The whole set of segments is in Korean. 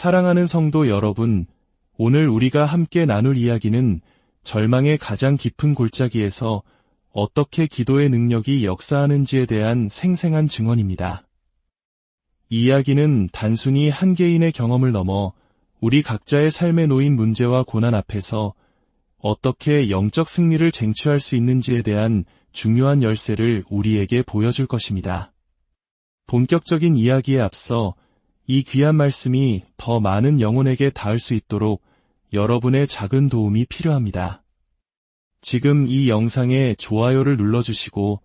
사랑하는 성도 여러분, 오늘 우리가 함께 나눌 이야기는 절망의 가장 깊은 골짜기에서 어떻게 기도의 능력이 역사하는지에 대한 생생한 증언입니다. 이 이야기는 단순히 한 개인의 경험을 넘어 우리 각자의 삶에 놓인 문제와 고난 앞에서 어떻게 영적 승리를 쟁취할 수 있는지에 대한 중요한 열쇠를 우리에게 보여줄 것입니다. 본격적인 이야기에 앞서 이 귀한 말씀이 더 많은 영혼에게 닿을 수 있도록 여러분의 작은 도움이 필요합니다. 지금 이 영상에 좋아요를 눌러주시고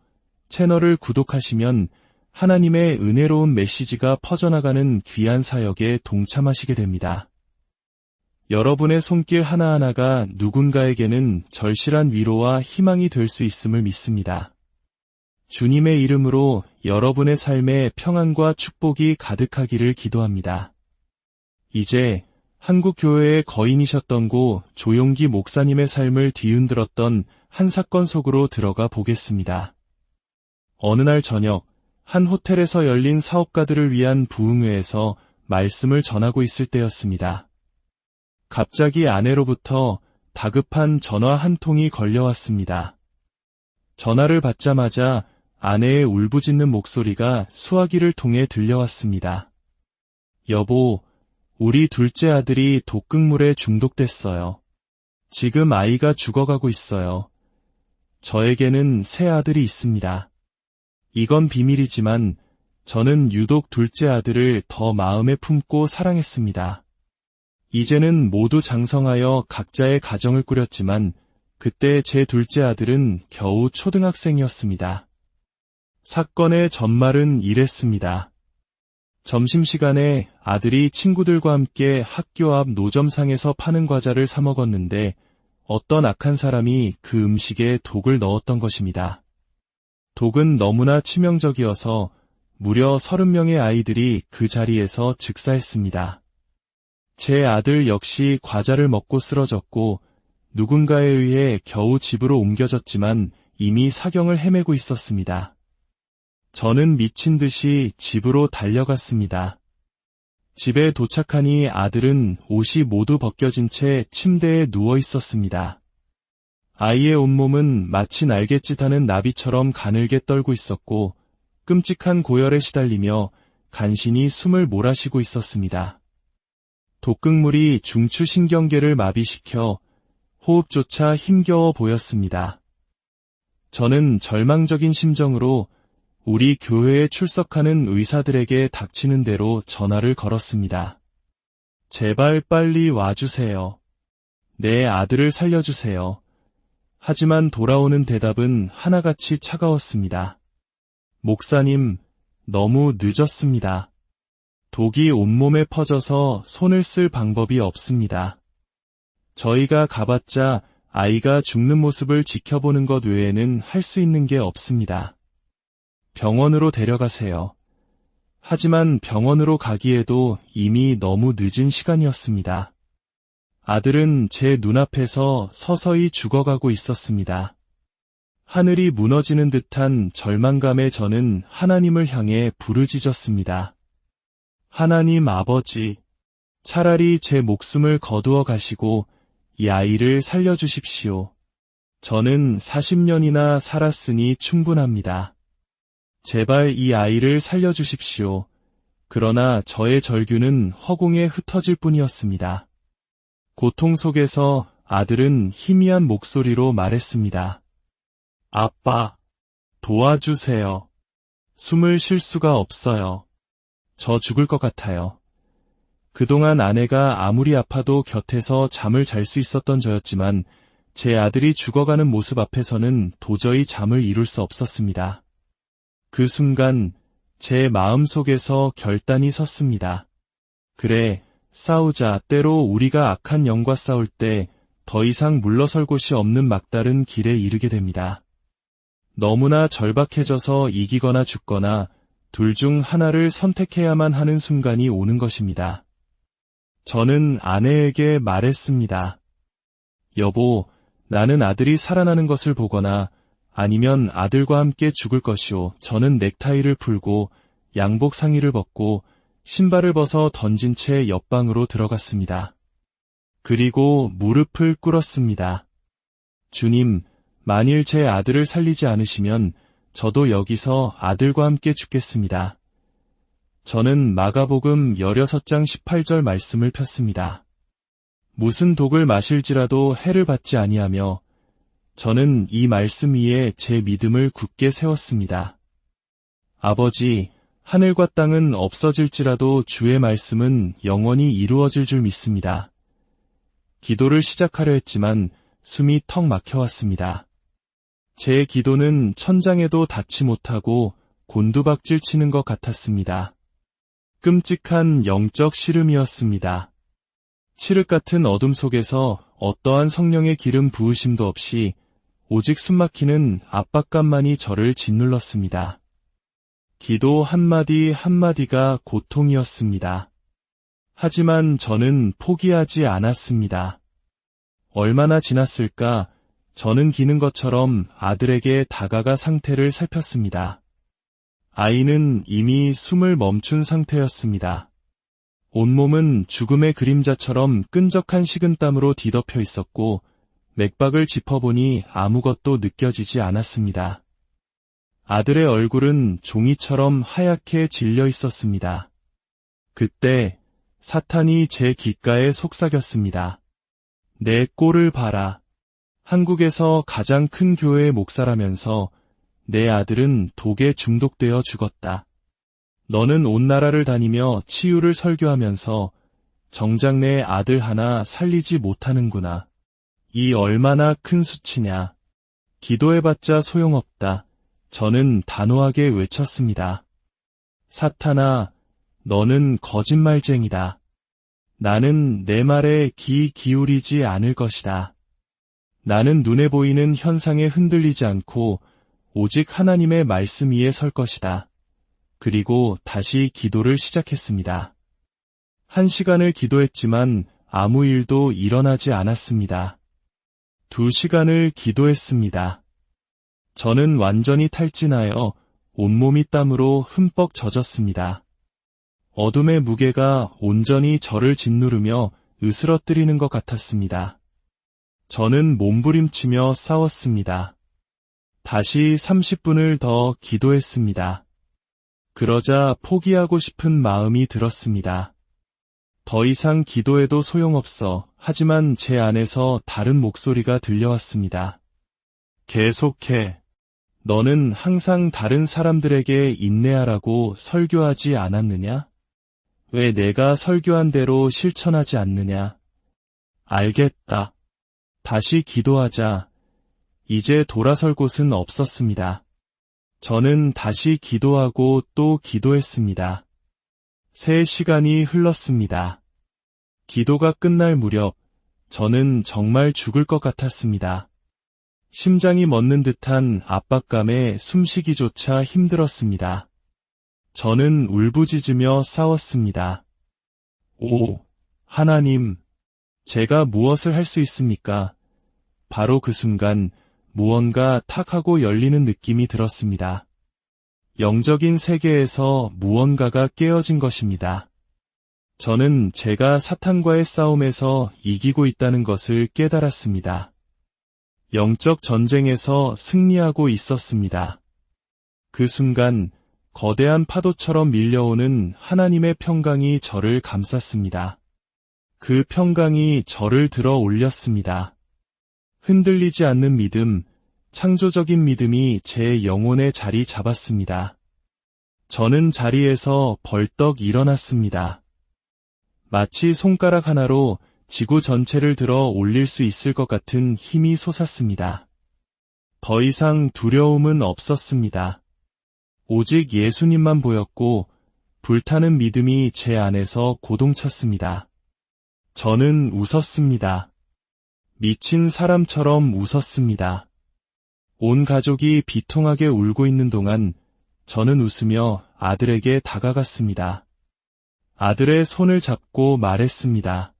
채널을 구독하시면 하나님의 은혜로운 메시지가 퍼져나가는 귀한 사역에 동참하시게 됩니다. 여러분의 손길 하나하나가 누군가에게는 절실한 위로와 희망이 될 수 있음을 믿습니다. 주님의 이름으로 여러분의 삶에 평안과 축복이 가득하기를 기도합니다. 이제 한국 교회의 거인이셨던 고 조용기 목사님의 삶을 뒤흔들었던 한 사건 속으로 들어가 보겠습니다. 어느 날 저녁, 한 호텔에서 열린 사업가들을 위한 부흥회에서 말씀을 전하고 있을 때였습니다. 갑자기 아내로부터 다급한 전화 한 통이 걸려왔습니다. 전화를 받자마자 아내의 울부짖는 목소리가 수화기를 통해 들려왔습니다. 여보, 우리 둘째 아들이 독극물에 중독됐어요. 지금 아이가 죽어가고 있어요. 저에게는 세 아들이 있습니다. 이건 비밀이지만 저는 유독 둘째 아들을 더 마음에 품고 사랑했습니다. 이제는 모두 장성하여 각자의 가정을 꾸렸지만 그때 제 둘째 아들은 겨우 초등학생이었습니다. 사건의 전말은 이랬습니다. 점심시간에 아들이 친구들과 함께 학교 앞 노점상에서 파는 과자를 사 먹었는데 어떤 악한 사람이 그 음식에 독을 넣었던 것입니다. 독은 너무나 치명적이어서 무려 30명의 아이들이 그 자리에서 즉사했습니다. 제 아들 역시 과자를 먹고 쓰러졌고 누군가에 의해 겨우 집으로 옮겨졌지만 이미 사경을 헤매고 있었습니다. 저는 미친 듯이 집으로 달려갔습니다. 집에 도착하니 아들은 옷이 모두 벗겨진 채 침대에 누워 있었습니다. 아이의 온몸은 마치 날갯짓하는 나비처럼 가늘게 떨고 있었고 끔찍한 고열에 시달리며 간신히 숨을 몰아쉬고 있었습니다. 독극물이 중추신경계를 마비시켜 호흡조차 힘겨워 보였습니다. 저는 절망적인 심정으로 우리 교회에 출석하는 의사들에게 닥치는 대로 전화를 걸었습니다. 제발 빨리 와주세요. 내 아들을 살려주세요. 하지만 돌아오는 대답은 하나같이 차가웠습니다. 목사님, 너무 늦었습니다. 독이 온몸에 퍼져서 손을 쓸 방법이 없습니다. 저희가 가봤자 아이가 죽는 모습을 지켜보는 것 외에는 할 수 있는 게 없습니다. 병원으로 데려가세요. 하지만 병원으로 가기에도 이미 너무 늦은 시간이었습니다. 아들은 제 눈앞에서 서서히 죽어가고 있었습니다. 하늘이 무너지는 듯한 절망감에 저는 하나님을 향해 부르짖었습니다. 하나님 아버지, 차라리 제 목숨을 거두어 가시고 이 아이를 살려주십시오. 저는 40년이나 살았으니 충분합니다. 제발 이 아이를 살려주십시오. 그러나 저의 절규는 허공에 흩어질 뿐이었습니다. 고통 속에서 아들은 희미한 목소리로 말했습니다. 아빠, 도와주세요. 숨을 쉴 수가 없어요. 저 죽을 것 같아요. 그동안 아내가 아무리 아파도 곁에서 잠을 잘 수 있었던 저였지만 제 아들이 죽어가는 모습 앞에서는 도저히 잠을 이룰 수 없었습니다. 그 순간 제 마음속에서 결단이 섰습니다. 그래, 싸우자. 때로 우리가 악한 영과 싸울 때 더 이상 물러설 곳이 없는 막다른 길에 이르게 됩니다. 너무나 절박해져서 이기거나 죽거나 둘 중 하나를 선택해야만 하는 순간이 오는 것입니다. 저는 아내에게 말했습니다. 여보, 나는 아들이 살아나는 것을 보거나 아니면 아들과 함께 죽을 것이오. 저는 넥타이를 풀고 양복 상의를 벗고 신발을 벗어 던진 채 옆방으로 들어갔습니다. 그리고 무릎을 꿇었습니다. 주님, 만일 제 아들을 살리지 않으시면 저도 여기서 아들과 함께 죽겠습니다. 저는 마가복음 16장 18절 말씀을 폈습니다. 무슨 독을 마실지라도 해를 받지 아니하며 저는 이 말씀 위에 제 믿음을 굳게 세웠습니다. 아버지, 하늘과 땅은 없어질지라도 주의 말씀은 영원히 이루어질 줄 믿습니다. 기도를 시작하려 했지만 숨이 턱 막혀왔습니다. 제 기도는 천장에도 닿지 못하고 곤두박질 치는 것 같았습니다. 끔찍한 영적 시름이었습니다. 칠흑 같은 어둠 속에서 어떠한 성령의 기름 부으심도 없이 오직 숨막히는 압박감만이 저를 짓눌렀습니다. 기도 한마디 한마디가 고통이었습니다. 하지만 저는 포기하지 않았습니다. 얼마나 지났을까? 저는 기는 것처럼 아들에게 다가가 상태를 살폈습니다. 아이는 이미 숨을 멈춘 상태였습니다. 온몸은 죽음의 그림자처럼 끈적한 식은땀으로 뒤덮여 있었고 맥박을 짚어보니 아무것도 느껴지지 않았습니다. 아들의 얼굴은 종이처럼 하얗게 질려 있었습니다. 그때 사탄이 제 귓가에 속삭였습니다. 내 꼴을 봐라. 한국에서 가장 큰 교회의 목사라면서 내 아들은 독에 중독되어 죽었다. 너는 온 나라를 다니며 치유를 설교하면서 정작 내 아들 하나 살리지 못하는구나. 이 얼마나 큰 수치냐. 기도해봤자 소용없다. 저는 단호하게 외쳤습니다. 사탄아, 너는 거짓말쟁이다. 나는 내 말에 귀 기울이지 않을 것이다. 나는 눈에 보이는 현상에 흔들리지 않고 오직 하나님의 말씀 위에 설 것이다. 그리고 다시 기도를 시작했습니다. 1시간을 기도했지만 아무 일도 일어나지 않았습니다. 2시간을 기도했습니다. 저는 완전히 탈진하여 온몸이 땀으로 흠뻑 젖었습니다. 어둠의 무게가 온전히 저를 짓누르며 으스러뜨리는 것 같았습니다. 저는 몸부림치며 싸웠습니다. 다시 30분을 더 기도했습니다. 그러자 포기하고 싶은 마음이 들었습니다. 더 이상 기도해도 소용없어. 하지만 제 안에서 다른 목소리가 들려왔습니다. 계속해. 너는 항상 다른 사람들에게 인내하라고 설교하지 않았느냐? 왜 내가 설교한 대로 실천하지 않느냐? 알겠다. 다시 기도하자. 이제 돌아설 곳은 없었습니다. 저는 다시 기도하고 또 기도했습니다. 3시간이 흘렀습니다. 기도가 끝날 무렵 저는 정말 죽을 것 같았습니다. 심장이 멎는 듯한 압박감에 숨쉬기조차 힘들었습니다. 저는 울부짖으며 싸웠습니다. 오, 하나님, 제가 무엇을 할 수 있습니까? 바로 그 순간 무언가 탁 하고 열리는 느낌이 들었습니다. 영적인 세계에서 무언가가 깨어진 것입니다. 저는 제가 사탄과의 싸움에서 이기고 있다는 것을 깨달았습니다. 영적 전쟁에서 승리하고 있었습니다. 그 순간 거대한 파도처럼 밀려오는 하나님의 평강이 저를 감쌌습니다. 그 평강이 저를 들어 올렸습니다. 흔들리지 않는 믿음, 창조적인 믿음이 제 영혼에 자리 잡았습니다. 저는 자리에서 벌떡 일어났습니다. 마치 손가락 하나로 지구 전체를 들어 올릴 수 있을 것 같은 힘이 솟았습니다. 더 이상 두려움은 없었습니다. 오직 예수님만 보였고 불타는 믿음이 제 안에서 고동쳤습니다. 저는 웃었습니다. 미친 사람처럼 웃었습니다. 온 가족이 비통하게 울고 있는 동안 저는 웃으며 아들에게 다가갔습니다. 아들의 손을 잡고 말했습니다.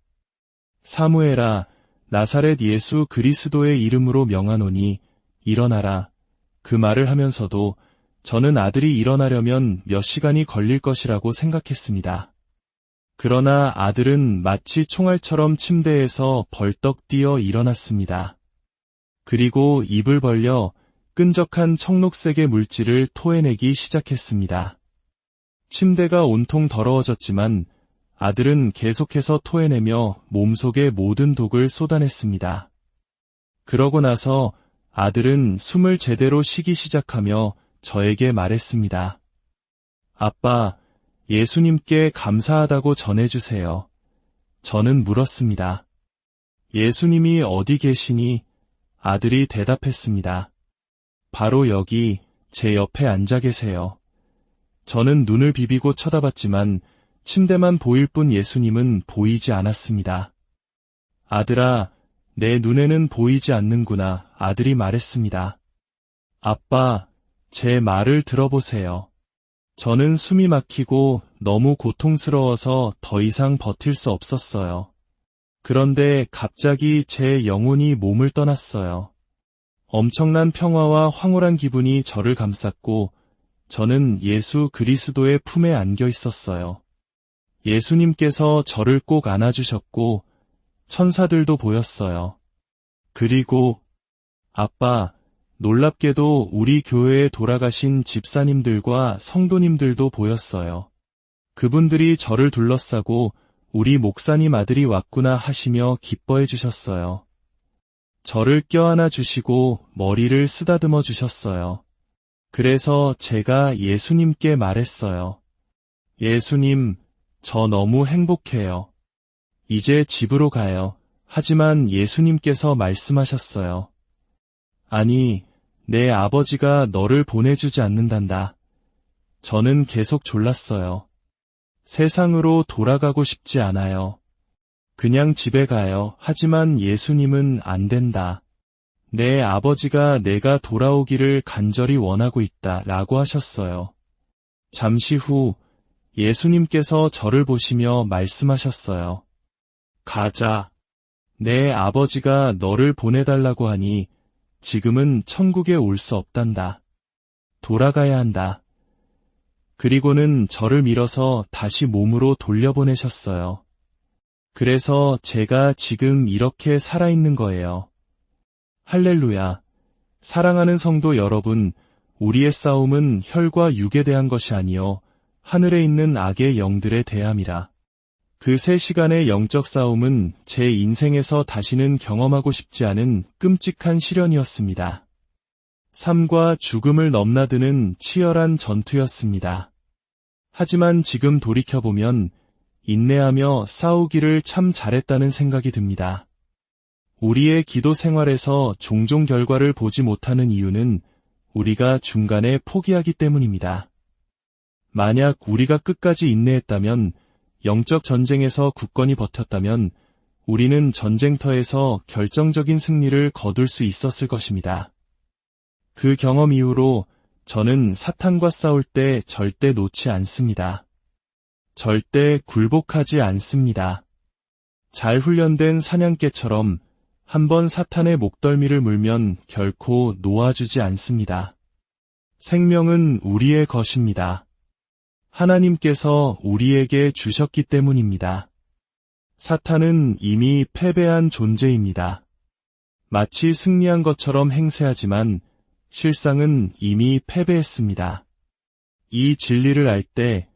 사무엘아, 나사렛 예수 그리스도의 이름으로 명하노니 일어나라. 그 말을 하면서도 저는 아들이 일어나려면 몇 시간이 걸릴 것이라고 생각했습니다. 그러나 아들은 마치 총알처럼 침대에서 벌떡 뛰어 일어났습니다. 그리고 입을 벌려 끈적한 청록색의 물질을 토해내기 시작했습니다. 침대가 온통 더러워졌지만 아들은 계속해서 토해내며 몸속의 모든 독을 쏟아냈습니다. 그러고 나서 아들은 숨을 제대로 쉬기 시작하며 저에게 말했습니다. 아빠, 예수님께 감사하다고 전해주세요. 저는 물었습니다. 예수님이 어디 계시니? 아들이 대답했습니다. 바로 여기 제 옆에 앉아 계세요. 저는 눈을 비비고 쳐다봤지만 침대만 보일 뿐 예수님은 보이지 않았습니다. 아들아, 내 눈에는 보이지 않는구나. 아들이 말했습니다. 아빠, 제 말을 들어보세요. 저는 숨이 막히고 너무 고통스러워서 더 이상 버틸 수 없었어요. 그런데 갑자기 제 영혼이 몸을 떠났어요. 엄청난 평화와 황홀한 기분이 저를 감쌌고 저는 예수 그리스도의 품에 안겨 있었어요. 예수님께서 저를 꼭 안아주셨고 천사들도 보였어요. 그리고 아빠, 놀랍게도 우리 교회에 돌아가신 집사님들과 성도님들도 보였어요. 그분들이 저를 둘러싸고 우리 목사님 아들이 왔구나 하시며 기뻐해 주셨어요. 저를 껴안아 주시고 머리를 쓰다듬어 주셨어요. 그래서 제가 예수님께 말했어요. 예수님, 저 너무 행복해요. 이제 집으로 가요. 하지만 예수님께서 말씀하셨어요. 아니, 내 아버지가 너를 보내주지 않는단다. 저는 계속 졸랐어요. 세상으로 돌아가고 싶지 않아요. 그냥 집에 가요. 하지만 예수님은 안 된다. 내 아버지가 내가 돌아오기를 간절히 원하고 있다. 라고 하셨어요. 잠시 후 예수님께서 저를 보시며 말씀하셨어요. 가자. 내 아버지가 너를 보내달라고 하니 지금은 천국에 올 수 없단다. 돌아가야 한다. 그리고는 저를 밀어서 다시 몸으로 돌려보내셨어요. 그래서 제가 지금 이렇게 살아있는 거예요. 할렐루야. 사랑하는 성도 여러분, 우리의 싸움은 혈과 육에 대한 것이 아니요 하늘에 있는 악의 영들에 대함이라. 그 3시간의 영적 싸움은 제 인생에서 다시는 경험하고 싶지 않은 끔찍한 시련이었습니다. 삶과 죽음을 넘나드는 치열한 전투였습니다. 하지만 지금 돌이켜보면 인내하며 싸우기를 참 잘했다는 생각이 듭니다. 우리의 기도 생활에서 종종 결과를 보지 못하는 이유는 우리가 중간에 포기하기 때문입니다. 만약 우리가 끝까지 인내했다면, 영적 전쟁에서 굳건히 버텼다면 우리는 전쟁터에서 결정적인 승리를 거둘 수 있었을 것입니다. 그 경험 이후로 저는 사탄과 싸울 때 절대 놓지 않습니다. 절대 굴복하지 않습니다. 잘 훈련된 사냥개처럼 한번 사탄의 목덜미를 물면 결코 놓아주지 않습니다. 생명은 우리의 것입니다. 하나님께서 우리에게 주셨기 때문입니다. 사탄은 이미 패배한 존재입니다. 마치 승리한 것처럼 행세하지만 실상은 이미 패배했습니다. 이 진리를 알 때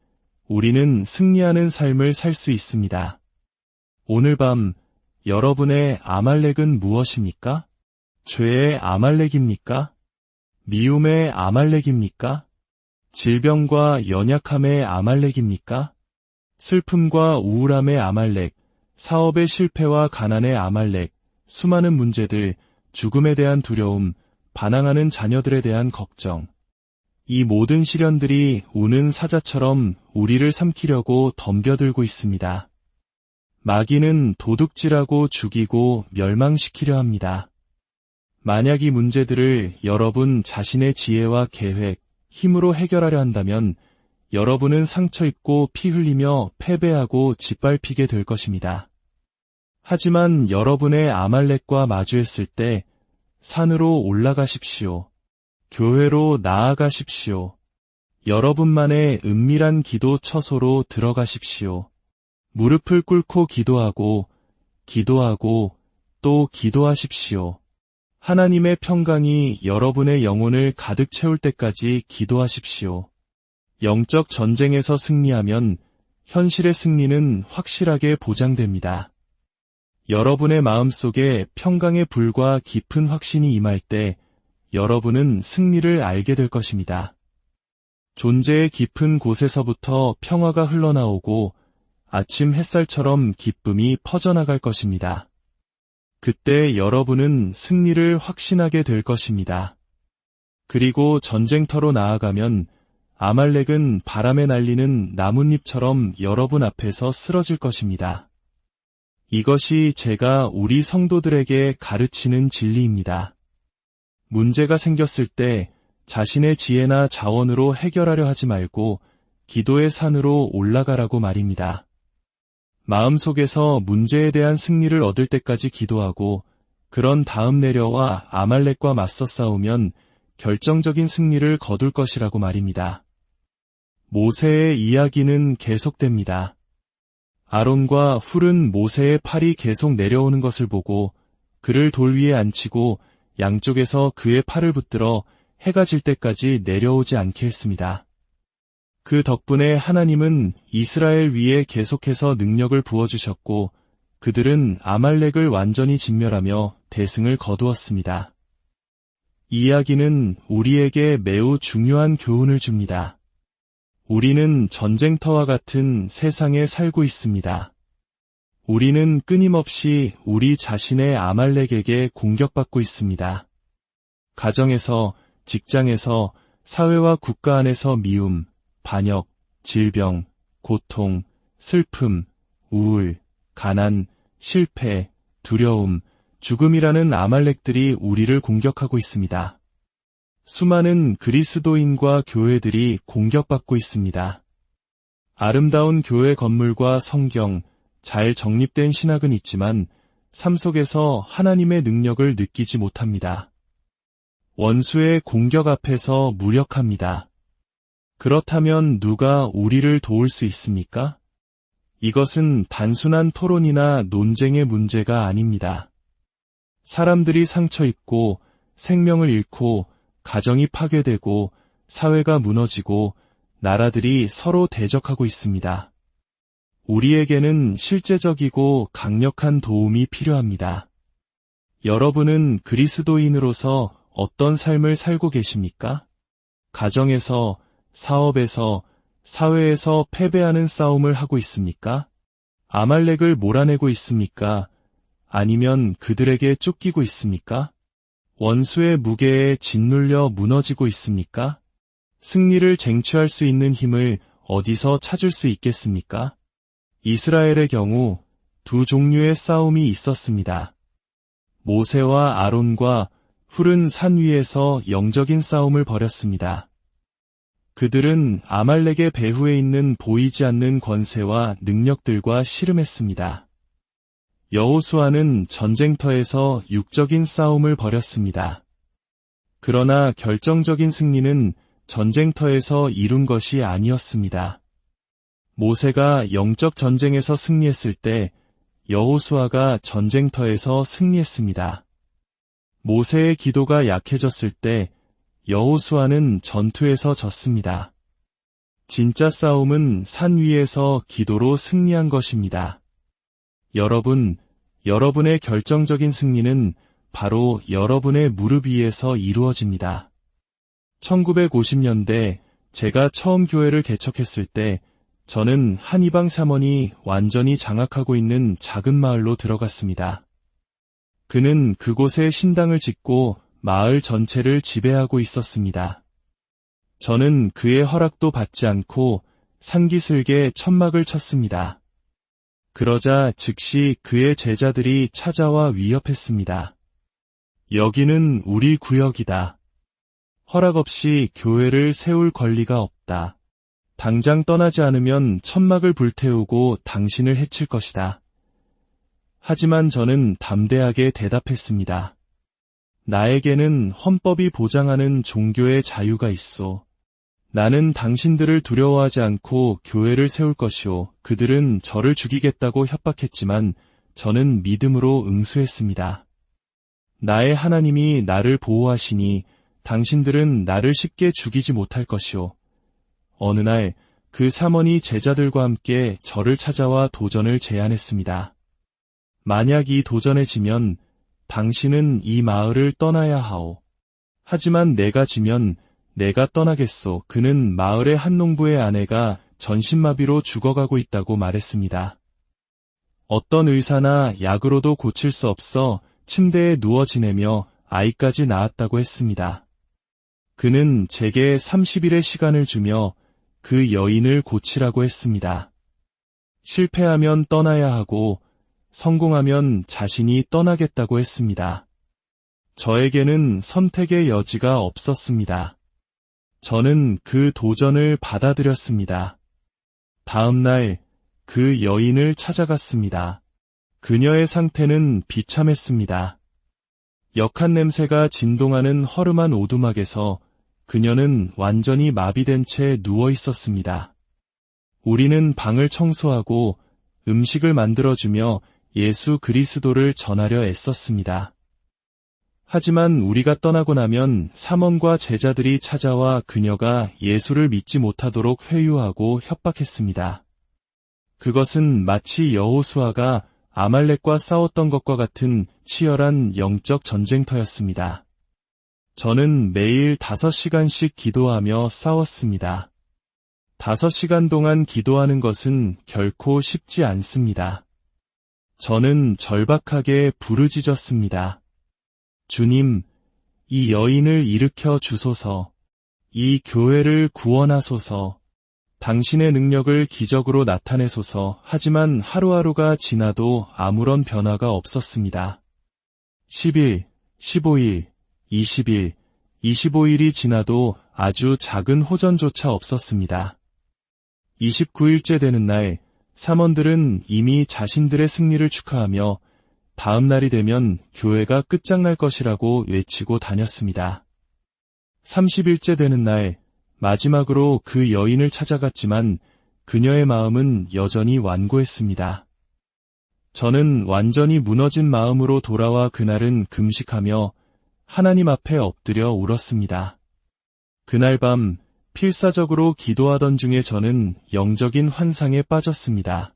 우리는 승리하는 삶을 살 수 있습니다. 오늘 밤 여러분의 아말렉은 무엇입니까? 죄의 아말렉입니까? 미움의 아말렉입니까? 질병과 연약함의 아말렉입니까? 슬픔과 우울함의 아말렉, 사업의 실패와 가난의 아말렉, 수많은 문제들, 죽음에 대한 두려움, 반항하는 자녀들에 대한 걱정. 이 모든 시련들이 우는 사자처럼 우리를 삼키려고 덤벼들고 있습니다. 마귀는 도둑질하고 죽이고 멸망시키려 합니다. 만약 이 문제들을 여러분 자신의 지혜와 계획, 힘으로 해결하려 한다면 여러분은 상처 입고 피 흘리며 패배하고 짓밟히게 될 것입니다. 하지만 여러분의 아말렉과 마주했을 때 산으로 올라가십시오. 교회로 나아가십시오. 여러분만의 은밀한 기도 처소로 들어가십시오. 무릎을 꿇고 기도하고, 기도하고, 또 기도하십시오. 하나님의 평강이 여러분의 영혼을 가득 채울 때까지 기도하십시오. 영적 전쟁에서 승리하면 현실의 승리는 확실하게 보장됩니다. 여러분의 마음속에 평강의 불과 깊은 확신이 임할 때 여러분은 승리를 알게 될 것입니다. 존재의 깊은 곳에서부터 평화가 흘러나오고 아침 햇살처럼 기쁨이 퍼져나갈 것입니다. 그때 여러분은 승리를 확신하게 될 것입니다. 그리고 전쟁터로 나아가면 아말렉은 바람에 날리는 나뭇잎처럼 여러분 앞에서 쓰러질 것입니다. 이것이 제가 우리 성도들에게 가르치는 진리입니다. 문제가 생겼을 때 자신의 지혜나 자원으로 해결하려 하지 말고 기도의 산으로 올라가라고 말입니다. 마음속에서 문제에 대한 승리를 얻을 때까지 기도하고 그런 다음 내려와 아말렉과 맞서 싸우면 결정적인 승리를 거둘 것이라고 말입니다. 모세의 이야기는 계속됩니다. 아론과 훌은 모세의 팔이 계속 내려오는 것을 보고 그를 돌 위에 앉히고 양쪽에서 그의 팔을 붙들어 해가 질 때까지 내려오지 않게 했습니다. 그 덕분에 하나님은 이스라엘 위에 계속해서 능력을 부어주셨고 그들은 아말렉을 완전히 진멸하며 대승을 거두었습니다. 이 이야기는 우리에게 매우 중요한 교훈을 줍니다. 우리는 전쟁터와 같은 세상에 살고 있습니다. 우리는 끊임없이 우리 자신의 아말렉에게 공격받고 있습니다. 가정에서, 직장에서, 사회와 국가 안에서 미움, 반역, 질병, 고통, 슬픔, 우울, 가난, 실패, 두려움, 죽음이라는 아말렉들이 우리를 공격하고 있습니다. 수많은 그리스도인과 교회들이 공격받고 있습니다. 아름다운 교회 건물과 성경, 잘 정립된 신학은 있지만 삶 속에서 하나님의 능력을 느끼지 못합니다. 원수의 공격 앞에서 무력합니다. 그렇다면 누가 우리를 도울 수 있습니까? 이것은 단순한 토론이나 논쟁의 문제가 아닙니다. 사람들이 상처 입고 생명을 잃고 가정이 파괴되고 사회가 무너지고 나라들이 서로 대적하고 있습니다. 우리에게는 실제적이고 강력한 도움이 필요합니다. 여러분은 그리스도인으로서 어떤 삶을 살고 계십니까? 가정에서, 사업에서, 사회에서 패배하는 싸움을 하고 있습니까? 아말렉을 몰아내고 있습니까? 아니면 그들에게 쫓기고 있습니까? 원수의 무게에 짓눌려 무너지고 있습니까? 승리를 쟁취할 수 있는 힘을 어디서 찾을 수 있겠습니까? 이스라엘의 경우 두 종류의 싸움이 있었습니다. 모세와 아론과 훌은 산 위에서 영적인 싸움을 벌였습니다. 그들은 아말렉의 배후에 있는 보이지 않는 권세와 능력들과 씨름했습니다. 여호수아는 전쟁터에서 육적인 싸움을 벌였습니다. 그러나 결정적인 승리는 전쟁터에서 이룬 것이 아니었습니다. 모세가 영적 전쟁에서 승리했을 때 여호수아가 전쟁터에서 승리했습니다. 모세의 기도가 약해졌을 때 여호수아는 전투에서 졌습니다. 진짜 싸움은 산 위에서 기도로 승리한 것입니다. 여러분의 결정적인 승리는 바로 여러분의 무릎 위에서 이루어집니다. 1950년대 제가 처음 교회를 개척했을 때 저는 한 이방 사모니 완전히 장악하고 있는 작은 마을로 들어갔습니다. 그는 그곳에 신당을 짓고 마을 전체를 지배하고 있었습니다. 저는 그의 허락도 받지 않고 산기슭에 천막을 쳤습니다. 그러자 즉시 그의 제자들이 찾아와 위협했습니다. 여기는 우리 구역이다. 허락 없이 교회를 세울 권리가 없다. 당장 떠나지 않으면 천막을 불태우고 당신을 해칠 것이다. 하지만 저는 담대하게 대답했습니다. 나에게는 헌법이 보장하는 종교의 자유가 있어. 나는 당신들을 두려워하지 않고 교회를 세울 것이요. 그들은 저를 죽이겠다고 협박했지만 저는 믿음으로 응수했습니다. 나의 하나님이 나를 보호하시니 당신들은 나를 쉽게 죽이지 못할 것이요. 어느 날 그 사먼이 제자들과 함께 저를 찾아와 도전을 제안했습니다. 만약 이 도전에 지면 당신은 이 마을을 떠나야 하오. 하지만 내가 지면 내가 떠나겠소. 그는 마을의 한 농부의 아내가 전신마비로 죽어가고 있다고 말했습니다. 어떤 의사나 약으로도 고칠 수 없어 침대에 누워 지내며 아이까지 낳았다고 했습니다. 그는 제게 30일의 시간을 주며 그 여인을 고치라고 했습니다. 실패하면 떠나야 하고 성공하면 자신이 떠나겠다고 했습니다. 저에게는 선택의 여지가 없었습니다. 저는 그 도전을 받아들였습니다. 다음 날 그 여인을 찾아갔습니다. 그녀의 상태는 비참했습니다. 역한 냄새가 진동하는 허름한 오두막에서 그녀는 완전히 마비된 채 누워 있었습니다. 우리는 방을 청소하고 음식을 만들어주며 예수 그리스도를 전하려 애썼습니다. 하지만 우리가 떠나고 나면 사먼과 제자들이 찾아와 그녀가 예수를 믿지 못하도록 회유하고 협박했습니다. 그것은 마치 여호수아가 아말렉과 싸웠던 것과 같은 치열한 영적 전쟁터였습니다. 저는 매일 5시간씩 기도하며 싸웠습니다. 5시간 동안 기도하는 것은 결코 쉽지 않습니다. 저는 절박하게 부르짖었습니다. 주님, 이 여인을 일으켜 주소서. 이 교회를 구원하소서. 당신의 능력을 기적으로 나타내소서. 하지만 하루하루가 지나도 아무런 변화가 없었습니다. 10일, 15일, 20일, 25일이 지나도 아주 작은 호전조차 없었습니다. 29일째 되는 날, 사먼들은 이미 자신들의 승리를 축하하며 다음 날이 되면 교회가 끝장날 것이라고 외치고 다녔습니다. 30일째 되는 날, 마지막으로 그 여인을 찾아갔지만 그녀의 마음은 여전히 완고했습니다. 저는 완전히 무너진 마음으로 돌아와 그날은 금식하며 하나님 앞에 엎드려 울었습니다. 그날 밤 필사적으로 기도하던 중에 저는 영적인 환상에 빠졌습니다.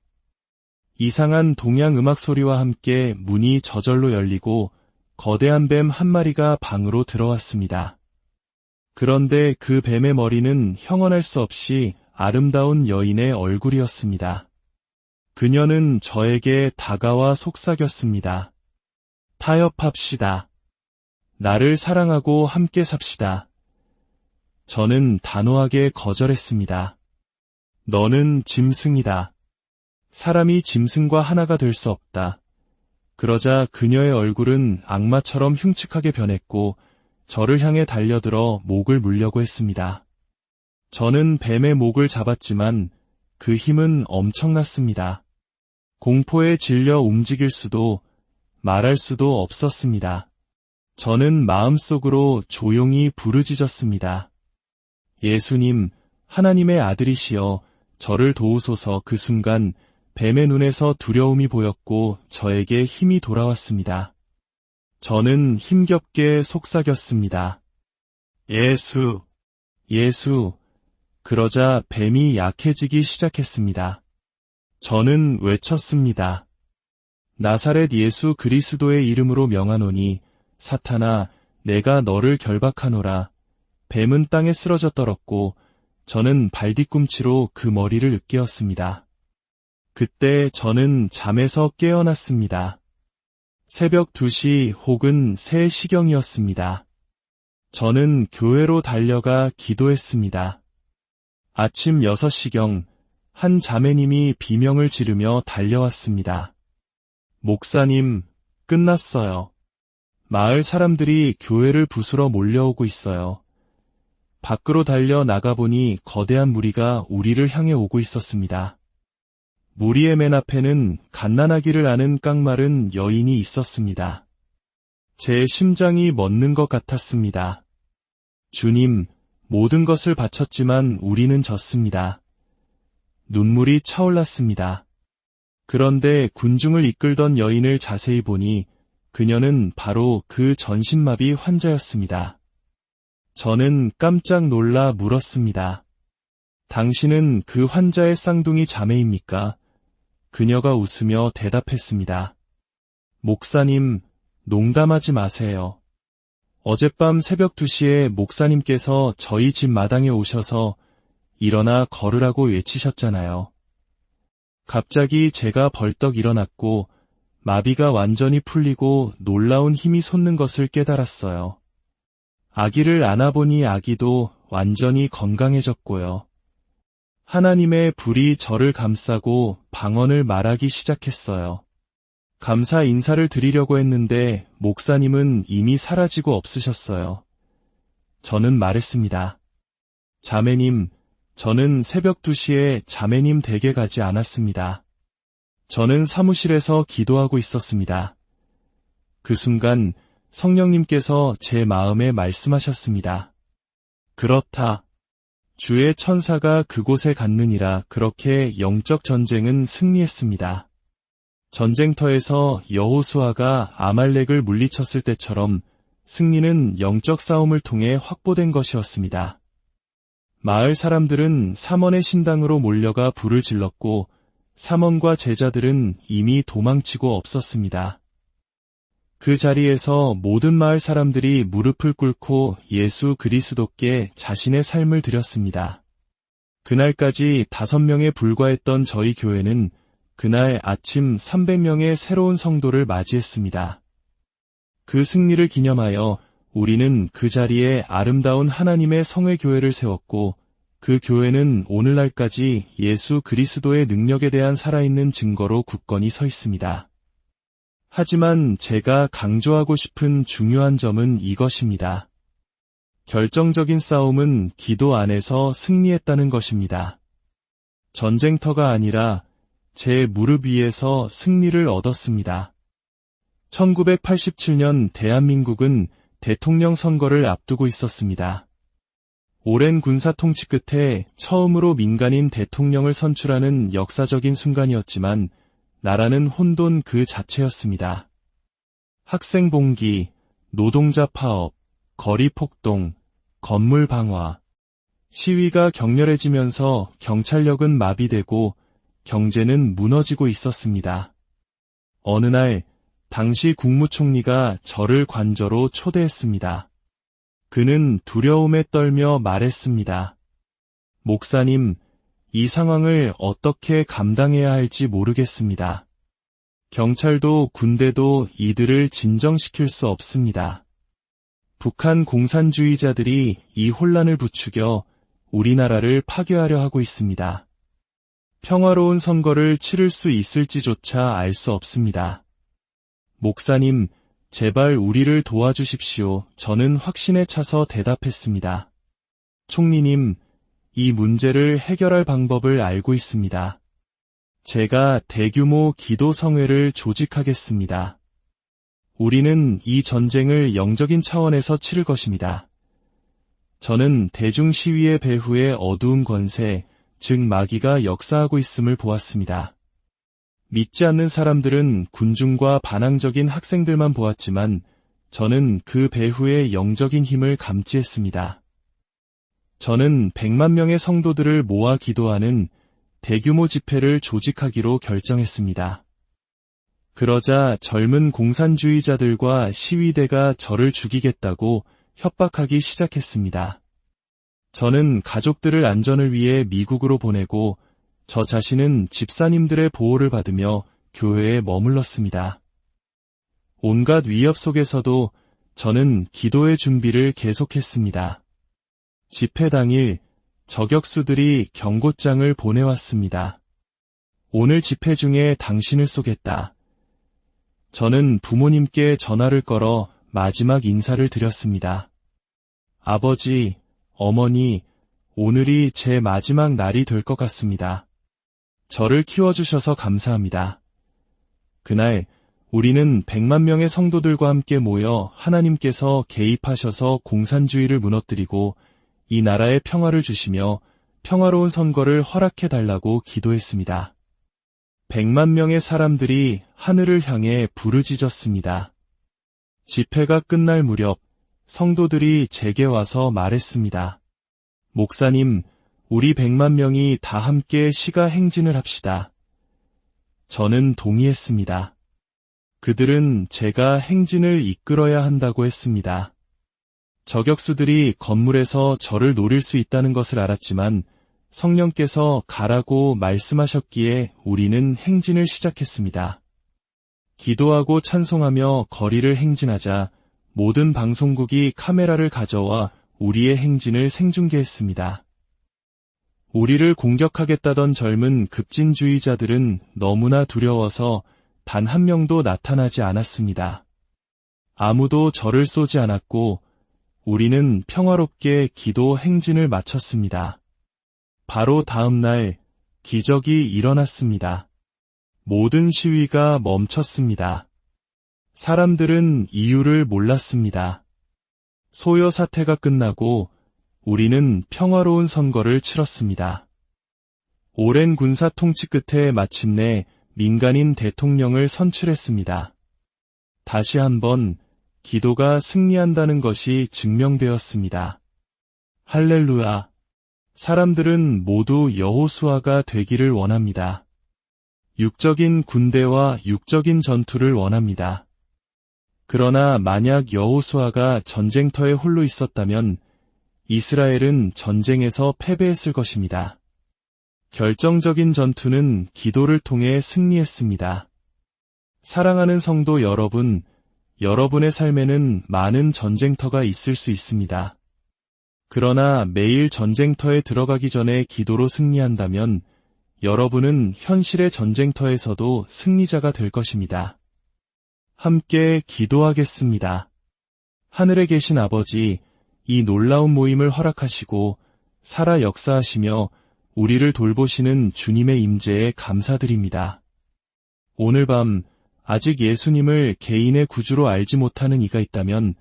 이상한 동양 음악 소리와 함께 문이 저절로 열리고 거대한 뱀 한 마리가 방으로 들어왔습니다. 그런데 그 뱀의 머리는 형언할 수 없이 아름다운 여인의 얼굴이었습니다. 그녀는 저에게 다가와 속삭였습니다. 타협합시다. 나를 사랑하고 함께 삽시다. 저는 단호하게 거절했습니다. 너는 짐승이다. 사람이 짐승과 하나가 될 수 없다. 그러자 그녀의 얼굴은 악마처럼 흉측하게 변했고 저를 향해 달려들어 목을 물려고 했습니다. 저는 뱀의 목을 잡았지만 그 힘은 엄청났습니다. 공포에 질려 움직일 수도 말할 수도 없었습니다. 저는 마음속으로 조용히 부르짖었습니다. 예수님, 하나님의 아들이시여, 저를 도우소서. 그 순간 뱀의 눈에서 두려움이 보였고 저에게 힘이 돌아왔습니다. 저는 힘겹게 속삭였습니다. 예수, 예수. 그러자 뱀이 약해지기 시작했습니다. 저는 외쳤습니다. 나사렛 예수 그리스도의 이름으로 명하노니 사탄아, 내가 너를 결박하노라. 뱀은 땅에 쓰러져 떨었고 저는 발뒤꿈치로 그 머리를 으깨었습니다. 그때 저는 잠에서 깨어났습니다. 새벽 2시 혹은 3시경이었습니다. 저는 교회로 달려가 기도했습니다. 아침 6시경 한 자매님이 비명을 지르며 달려왔습니다. 목사님, 끝났어요. 마을 사람들이 교회를 부수러 몰려오고 있어요. 밖으로 달려 나가보니 거대한 무리가 우리를 향해 오고 있었습니다. 무리의 맨 앞에는 갓난아기를 아는 깡마른 여인이 있었습니다. 제 심장이 멎는 것 같았습니다. 주님, 모든 것을 바쳤지만 우리는 졌습니다. 눈물이 차올랐습니다. 그런데 군중을 이끌던 여인을 자세히 보니 그녀는 바로 그 전신마비 환자였습니다. 저는 깜짝 놀라 물었습니다. 당신은 그 환자의 쌍둥이 자매입니까? 그녀가 웃으며 대답했습니다. 목사님, 농담하지 마세요. 어젯밤 새벽 2시에 목사님께서 저희 집 마당에 오셔서 일어나 걸으라고 외치셨잖아요. 갑자기 제가 벌떡 일어났고 마비가 완전히 풀리고 놀라운 힘이 솟는 것을 깨달았어요. 아기를 안아보니 아기도 완전히 건강해졌고요. 하나님의 불이 저를 감싸고 방언을 말하기 시작했어요. 감사 인사를 드리려고 했는데 목사님은 이미 사라지고 없으셨어요. 저는 말했습니다. 자매님, 저는 새벽 2시에 자매님 댁에 가지 않았습니다. 저는 사무실에서 기도하고 있었습니다. 그 순간 성령님께서 제 마음에 말씀하셨습니다. 그렇다. 주의 천사가 그곳에 갔느니라. 그렇게 영적 전쟁은 승리했습니다. 전쟁터에서 여호수아가 아말렉을 물리쳤을 때처럼 승리는 영적 싸움을 통해 확보된 것이었습니다. 마을 사람들은 삼원의 신당으로 몰려가 불을 질렀고 삼원과 제자들은 이미 도망치고 없었습니다. 그 자리에서 모든 마을 사람들이 무릎을 꿇고 예수 그리스도께 자신의 삶을 드렸습니다. 그날까지 5명에 불과했던 저희 교회는 그날 아침 300명의 새로운 성도를 맞이했습니다. 그 승리를 기념하여 우리는 그 자리에 아름다운 하나님의 성회 교회를 세웠고 그 교회는 오늘날까지 예수 그리스도의 능력에 대한 살아있는 증거로 굳건히 서 있습니다. 하지만 제가 강조하고 싶은 중요한 점은 이것입니다. 결정적인 싸움은 기도 안에서 승리했다는 것입니다. 전쟁터가 아니라 제 무릎 위에서 승리를 얻었습니다. 1987년 대한민국은 대통령 선거를 앞두고 있었습니다. 오랜 군사 통치 끝에 처음으로 민간인 대통령을 선출하는 역사적인 순간이었지만 나라는 혼돈 그 자체였습니다. 학생 봉기, 노동자 파업, 거리 폭동, 건물 방화, 시위가 격렬해지면서 경찰력은 마비되고 경제는 무너지고 있었습니다. 어느 날 당시 국무총리가 저를 관저로 초대했습니다. 그는 두려움에 떨며 말했습니다. 목사님, 이 상황을 어떻게 감당해야 할지 모르겠습니다. 경찰도 군대도 이들을 진정시킬 수 없습니다. 북한 공산주의자들이 이 혼란을 부추겨 우리나라를 파괴하려 하고 있습니다. 평화로운 선거를 치를 수 있을지조차 알 수 없습니다. 목사님, 제발 우리를 도와주십시오. 저는 확신에 차서 대답했습니다. 총리님, 이 문제를 해결할 방법을 알고 있습니다. 제가 대규모 기도 성회를 조직하겠습니다. 우리는 이 전쟁을 영적인 차원에서 치를 것입니다. 저는 대중 시위의 배후에 어두운 권세, 즉 마귀가 역사하고 있음을 보았습니다. 믿지 않는 사람들은 군중과 반항적인 학생들만 보았지만 저는 그 배후의 영적인 힘을 감지했습니다. 저는 100만 명의 성도들을 모아 기도하는 대규모 집회를 조직하기로 결정했습니다. 그러자 젊은 공산주의자들과 시위대가 저를 죽이겠다고 협박하기 시작했습니다. 저는 가족들을 안전을 위해 미국으로 보내고 저 자신은 집사님들의 보호를 받으며 교회에 머물렀습니다. 온갖 위협 속에서도 저는 기도의 준비를 계속했습니다. 집회 당일 저격수들이 경고장을 보내왔습니다. 오늘 집회 중에 당신을 쏘겠다. 저는 부모님께 전화를 걸어 마지막 인사를 드렸습니다. 아버지, 어머니, 오늘이 제 마지막 날이 될 것 같습니다. 저를 키워주셔서 감사합니다. 그날 우리는 100만 명의 성도들과 함께 모여 하나님께서 개입하셔서 공산주의를 무너뜨리고 이 나라에 평화를 주시며 평화로운 선거를 허락해달라고 기도했습니다. 100만 명의 사람들이 하늘을 향해 부르짖었습니다. 집회가 끝날 무렵 성도들이 제게 와서 말했습니다. 목사님, 우리 100만 명이 다 함께 시가 행진을 합시다. 저는 동의했습니다. 그들은 제가 행진을 이끌어야 한다고 했습니다. 저격수들이 건물에서 저를 노릴 수 있다는 것을 알았지만 성령께서 가라고 말씀하셨기에 우리는 행진을 시작했습니다. 기도하고 찬송하며 거리를 행진하자 모든 방송국이 카메라를 가져와 우리의 행진을 생중계했습니다. 우리를 공격하겠다던 젊은 급진주의자들은 너무나 두려워서 단 한 명도 나타나지 않았습니다. 아무도 저를 쏘지 않았고 우리는 평화롭게 기도 행진을 마쳤습니다. 바로 다음 날 기적이 일어났습니다. 모든 시위가 멈췄습니다. 사람들은 이유를 몰랐습니다. 소요 사태가 끝나고 우리는 평화로운 선거를 치렀습니다. 오랜 군사 통치 끝에 마침내 민간인 대통령을 선출했습니다. 다시 한번 기도가 승리한다는 것이 증명되었습니다. 할렐루야! 사람들은 모두 여호수아가 되기를 원합니다. 육적인 군대와 육적인 전투를 원합니다. 그러나 만약 여호수아가 전쟁터에 홀로 있었다면 이스라엘은 전쟁에서 패배했을 것입니다. 결정적인 전투는 기도를 통해 승리했습니다. 사랑하는 성도 여러분, 여러분의 삶에는 많은 전쟁터가 있을 수 있습니다. 그러나 매일 전쟁터에 들어가기 전에 기도로 승리한다면 여러분은 현실의 전쟁터에서도 승리자가 될 것입니다. 함께 기도하겠습니다. 하늘에 계신 아버지, 이 놀라운 모임을 허락하시고 살아 역사하시며 우리를 돌보시는 주님의 임재에 감사드립니다. 오늘 밤 아직 예수님을 개인의 구주로 알지 못하는 이가 있다면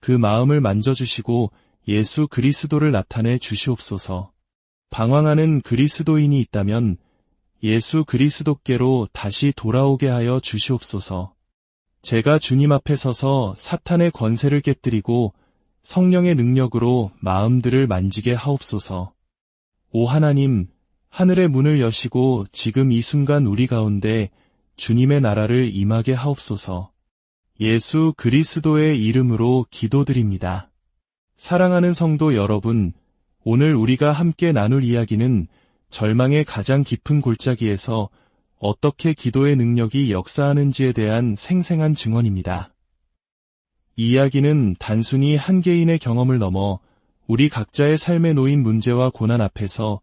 그 마음을 만져주시고 예수 그리스도를 나타내 주시옵소서. 방황하는 그리스도인이 있다면 예수 그리스도께로 다시 돌아오게 하여 주시옵소서. 제가 주님 앞에 서서 사탄의 권세를 깨뜨리고 성령의 능력으로 마음들을 만지게 하옵소서. 오 하나님, 하늘의 문을 여시고 지금 이 순간 우리 가운데 주님의 나라를 임하게 하옵소서. 예수 그리스도의 이름으로 기도드립니다. 사랑하는 성도 여러분, 오늘 우리가 함께 나눌 이야기는 절망의 가장 깊은 골짜기에서 어떻게 기도의 능력이 역사하는지에 대한 생생한 증언입니다. 이 이야기는 단순히 한 개인의 경험을 넘어 우리 각자의 삶에 놓인 문제와 고난 앞에서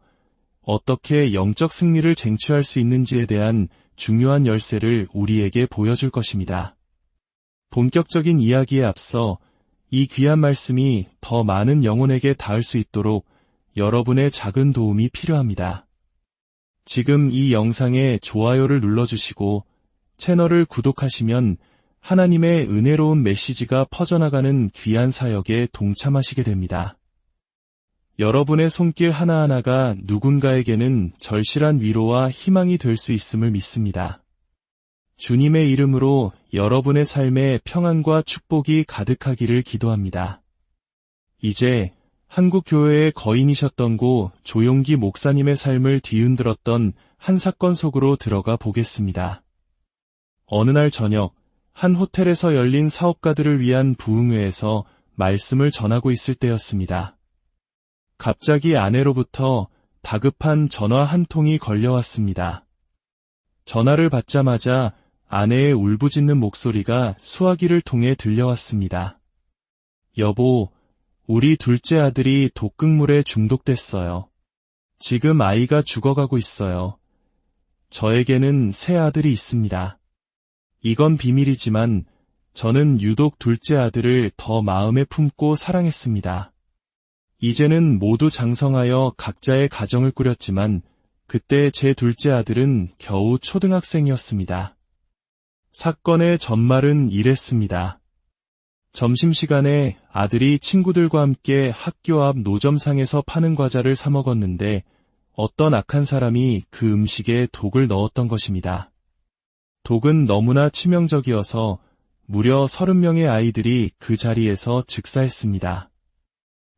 어떻게 영적 승리를 쟁취할 수 있는지에 대한 중요한 열쇠를 우리에게 보여줄 것입니다. 본격적인 이야기에 앞서 이 귀한 말씀이 더 많은 영혼에게 닿을 수 있도록 여러분의 작은 도움이 필요합니다. 지금 이 영상에 좋아요를 눌러주시고 채널을 구독하시면 하나님의 은혜로운 메시지가 퍼져나가는 귀한 사역에 동참하시게 됩니다. 여러분의 손길 하나하나가 누군가에게는 절실한 위로와 희망이 될 수 있음을 믿습니다. 주님의 이름으로 여러분의 삶에 평안과 축복이 가득하기를 기도합니다. 이제 한국 교회의 거인이셨던 고 조용기 목사님의 삶을 뒤흔들었던 한 사건 속으로 들어가 보겠습니다. 어느 날 저녁, 한 호텔에서 열린 사업가들을 위한 부흥회에서 말씀을 전하고 있을 때였습니다. 갑자기 아내로부터 다급한 전화 한 통이 걸려왔습니다. 전화를 받자마자 아내의 울부짖는 목소리가 수화기를 통해 들려왔습니다. 여보, 우리 둘째 아들이 독극물에 중독됐어요. 지금 아이가 죽어가고 있어요. 저에게는 새 아들이 있습니다. 이건 비밀이지만 저는 유독 둘째 아들을 더 마음에 품고 사랑했습니다. 이제는 모두 장성하여 각자의 가정을 꾸렸지만 그때 제 둘째 아들은 겨우 초등학생이었습니다. 사건의 전말은 이랬습니다. 점심시간에 아들이 친구들과 함께 학교 앞 노점상에서 파는 과자를 사 먹었는데 어떤 악한 사람이 그 음식에 독을 넣었던 것입니다. 독은 너무나 치명적이어서 무려 30명의 아이들이 그 자리에서 즉사했습니다.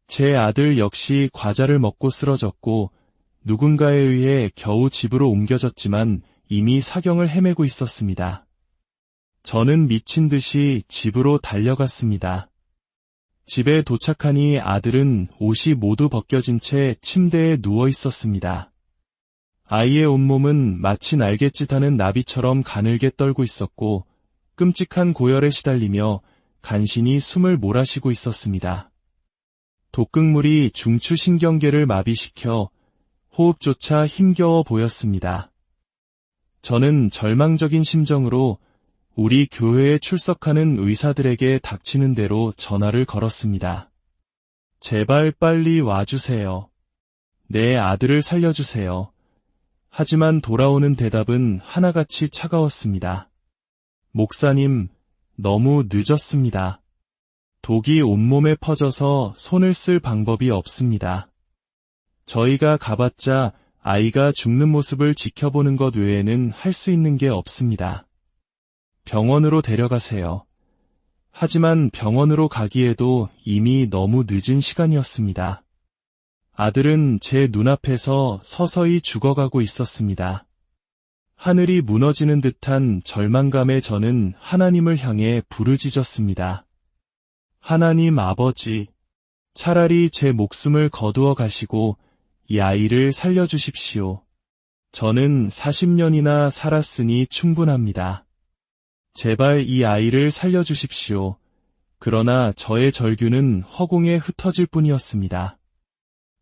제 아들 역시 과자를 먹고 쓰러졌고 누군가에 의해 겨우 집으로 옮겨졌지만 이미 사경을 헤매고 있었습니다. 저는 미친 듯이 집으로 달려갔습니다. 집에 도착하니 아들은 옷이 모두 벗겨진 채 침대에 누워 있었습니다. 아이의 온몸은 마치 날갯짓하는 나비처럼 가늘게 떨고 있었고 끔찍한 고열에 시달리며 간신히 숨을 몰아쉬고 있었습니다. 독극물이 중추신경계를 마비시켜 호흡조차 힘겨워 보였습니다. 저는 절망적인 심정으로 우리 교회에 출석하는 의사들에게 닥치는 대로 전화를 걸었습니다. 제발 빨리 와주세요. 내 아들을 살려주세요. 하지만 돌아오는 대답은 하나같이 차가웠습니다. 목사님, 너무 늦었습니다. 독이 온몸에 퍼져서 손을 쓸 방법이 없습니다. 저희가 가봤자 아이가 죽는 모습을 지켜보는 것 외에는 할 수 있는 게 없습니다. 병원으로 데려가세요. 하지만 병원으로 가기에도 이미 너무 늦은 시간이었습니다. 아들은 제 눈앞에서 서서히 죽어가고 있었습니다. 하늘이 무너지는 듯한 절망감에 저는 하나님을 향해 부르짖었습니다. 하나님 아버지, 차라리 제 목숨을 거두어 가시고 이 아이를 살려주십시오. 저는 40년이나 살았으니 충분합니다. 제발 이 아이를 살려주십시오. 그러나 저의 절규는 허공에 흩어질 뿐이었습니다.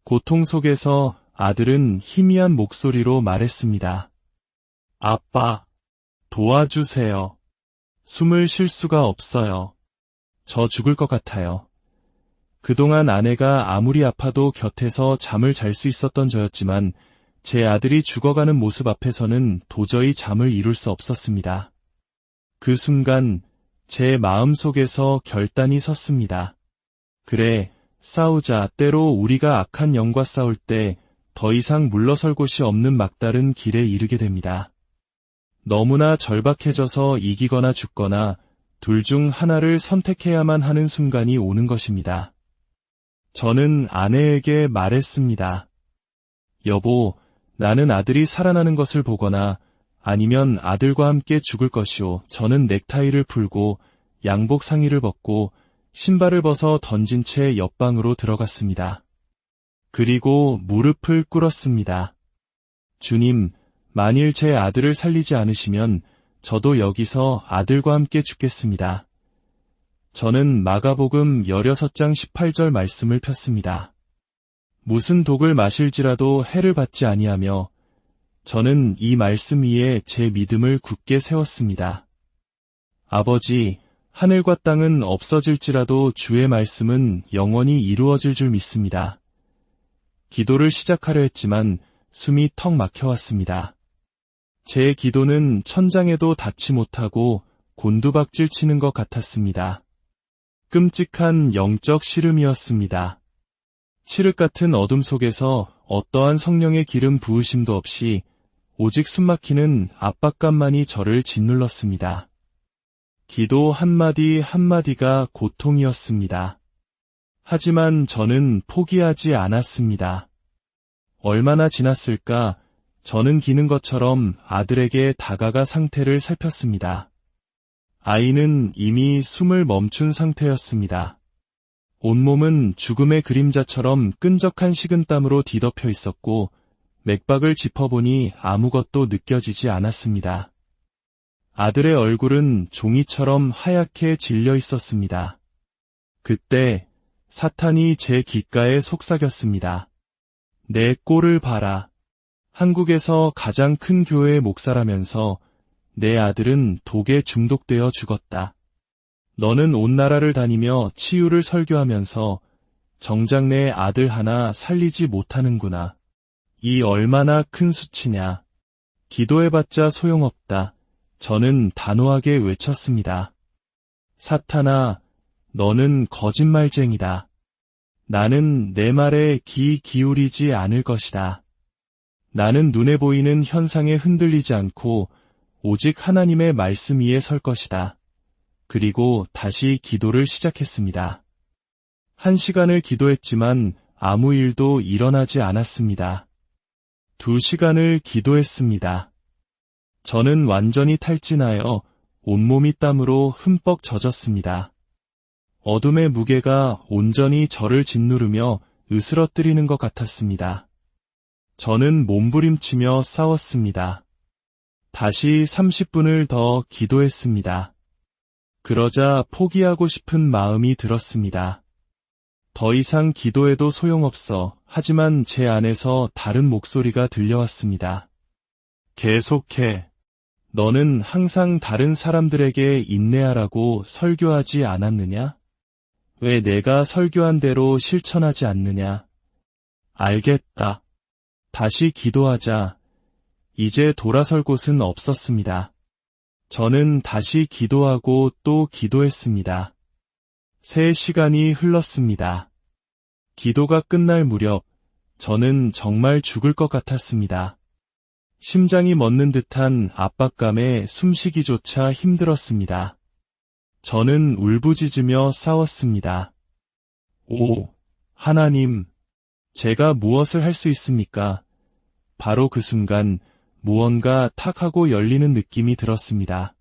고통 속에서 아들은 희미한 목소리로 말했습니다. 아빠, 도와주세요. 숨을 쉴 수가 없어요. 저 죽을 것 같아요. 그동안 아내가 아무리 아파도 곁에서 잠을 잘 수 있었던 저였지만 제 아들이 죽어가는 모습 앞에서는 도저히 잠을 이룰 수 없었습니다. 그 순간 제 마음속에서 결단이 섰습니다. 그래, 싸우자. 때로 우리가 악한 영과 싸울 때 더 이상 물러설 곳이 없는 막다른 길에 이르게 됩니다. 너무나 절박해져서 이기거나 죽거나 둘 중 하나를 선택해야만 하는 순간이 오는 것입니다. 저는 아내에게 말했습니다. 여보, 나는 아들이 살아나는 것을 보거나 아니면 아들과 함께 죽을 것이오. 저는 넥타이를 풀고 양복 상의를 벗고 신발을 벗어 던진 채 옆방으로 들어갔습니다. 그리고 무릎을 꿇었습니다. 주님, 만일 제 아들을 살리지 않으시면 저도 여기서 아들과 함께 죽겠습니다. 저는 마가복음 16장 18절 말씀을 폈습니다. 무슨 독을 마실지라도 해를 받지 아니하며 저는 이 말씀 위에 제 믿음을 굳게 세웠습니다. 아버지, 하늘과 땅은 없어질지라도 주의 말씀은 영원히 이루어질 줄 믿습니다. 기도를 시작하려 했지만 숨이 턱 막혀왔습니다. 제 기도는 천장에도 닿지 못하고 곤두박질 치는 것 같았습니다. 끔찍한 영적 시름이었습니다. 칠흑 같은 어둠 속에서 어떠한 성령의 기름 부으심도 없이 오직 숨막히는 압박감만이 저를 짓눌렀습니다. 기도 한마디 한마디가 고통이었습니다. 하지만 저는 포기하지 않았습니다. 얼마나 지났을까? 저는 기는 것처럼 아들에게 다가가 상태를 살폈습니다. 아이는 이미 숨을 멈춘 상태였습니다. 온몸은 죽음의 그림자처럼 끈적한 식은땀으로 뒤덮여 있었고 맥박을 짚어보니 아무것도 느껴지지 않았습니다. 아들의 얼굴은 종이처럼 하얗게 질려 있었습니다. 그때 사탄이 제 귓가에 속삭였습니다. 내 꼴을 봐라. 한국에서 가장 큰 교회의 목사라면서 내 아들은 독에 중독되어 죽었다. 너는 온 나라를 다니며 치유를 설교하면서 정작 내 아들 하나 살리지 못하는구나. 이 얼마나 큰 수치냐. 기도해봤자 소용없다. 저는 단호하게 외쳤습니다. 사탄아, 너는 거짓말쟁이다. 나는 내 말에 귀 기울이지 않을 것이다. 나는 눈에 보이는 현상에 흔들리지 않고 오직 하나님의 말씀 위에 설 것이다. 그리고 다시 기도를 시작했습니다. 1시간을 기도했지만 아무 일도 일어나지 않았습니다. 2시간을 기도했습니다. 저는 완전히 탈진하여 온몸이 땀으로 흠뻑 젖었습니다. 어둠의 무게가 온전히 저를 짓누르며 으스러뜨리는 것 같았습니다. 저는 몸부림치며 싸웠습니다. 다시 30분을 더 기도했습니다. 그러자 포기하고 싶은 마음이 들었습니다. 더 이상 기도해도 소용없어. 하지만 제 안에서 다른 목소리가 들려왔습니다. 계속해. 너는 항상 다른 사람들에게 인내하라고 설교하지 않았느냐? 왜 내가 설교한 대로 실천하지 않느냐? 알겠다. 다시 기도하자. 이제 돌아설 곳은 없었습니다. 저는 다시 기도하고 또 기도했습니다. 3시간이 흘렀습니다. 기도가 끝날 무렵 저는 정말 죽을 것 같았습니다. 심장이 멎는 듯한 압박감에 숨쉬기조차 힘들었습니다. 저는 울부짖으며 싸웠습니다. 오, 하나님, 제가 무엇을 할 수 있습니까? 바로 그 순간 무언가 탁 하고 열리는 느낌이 들었습니다.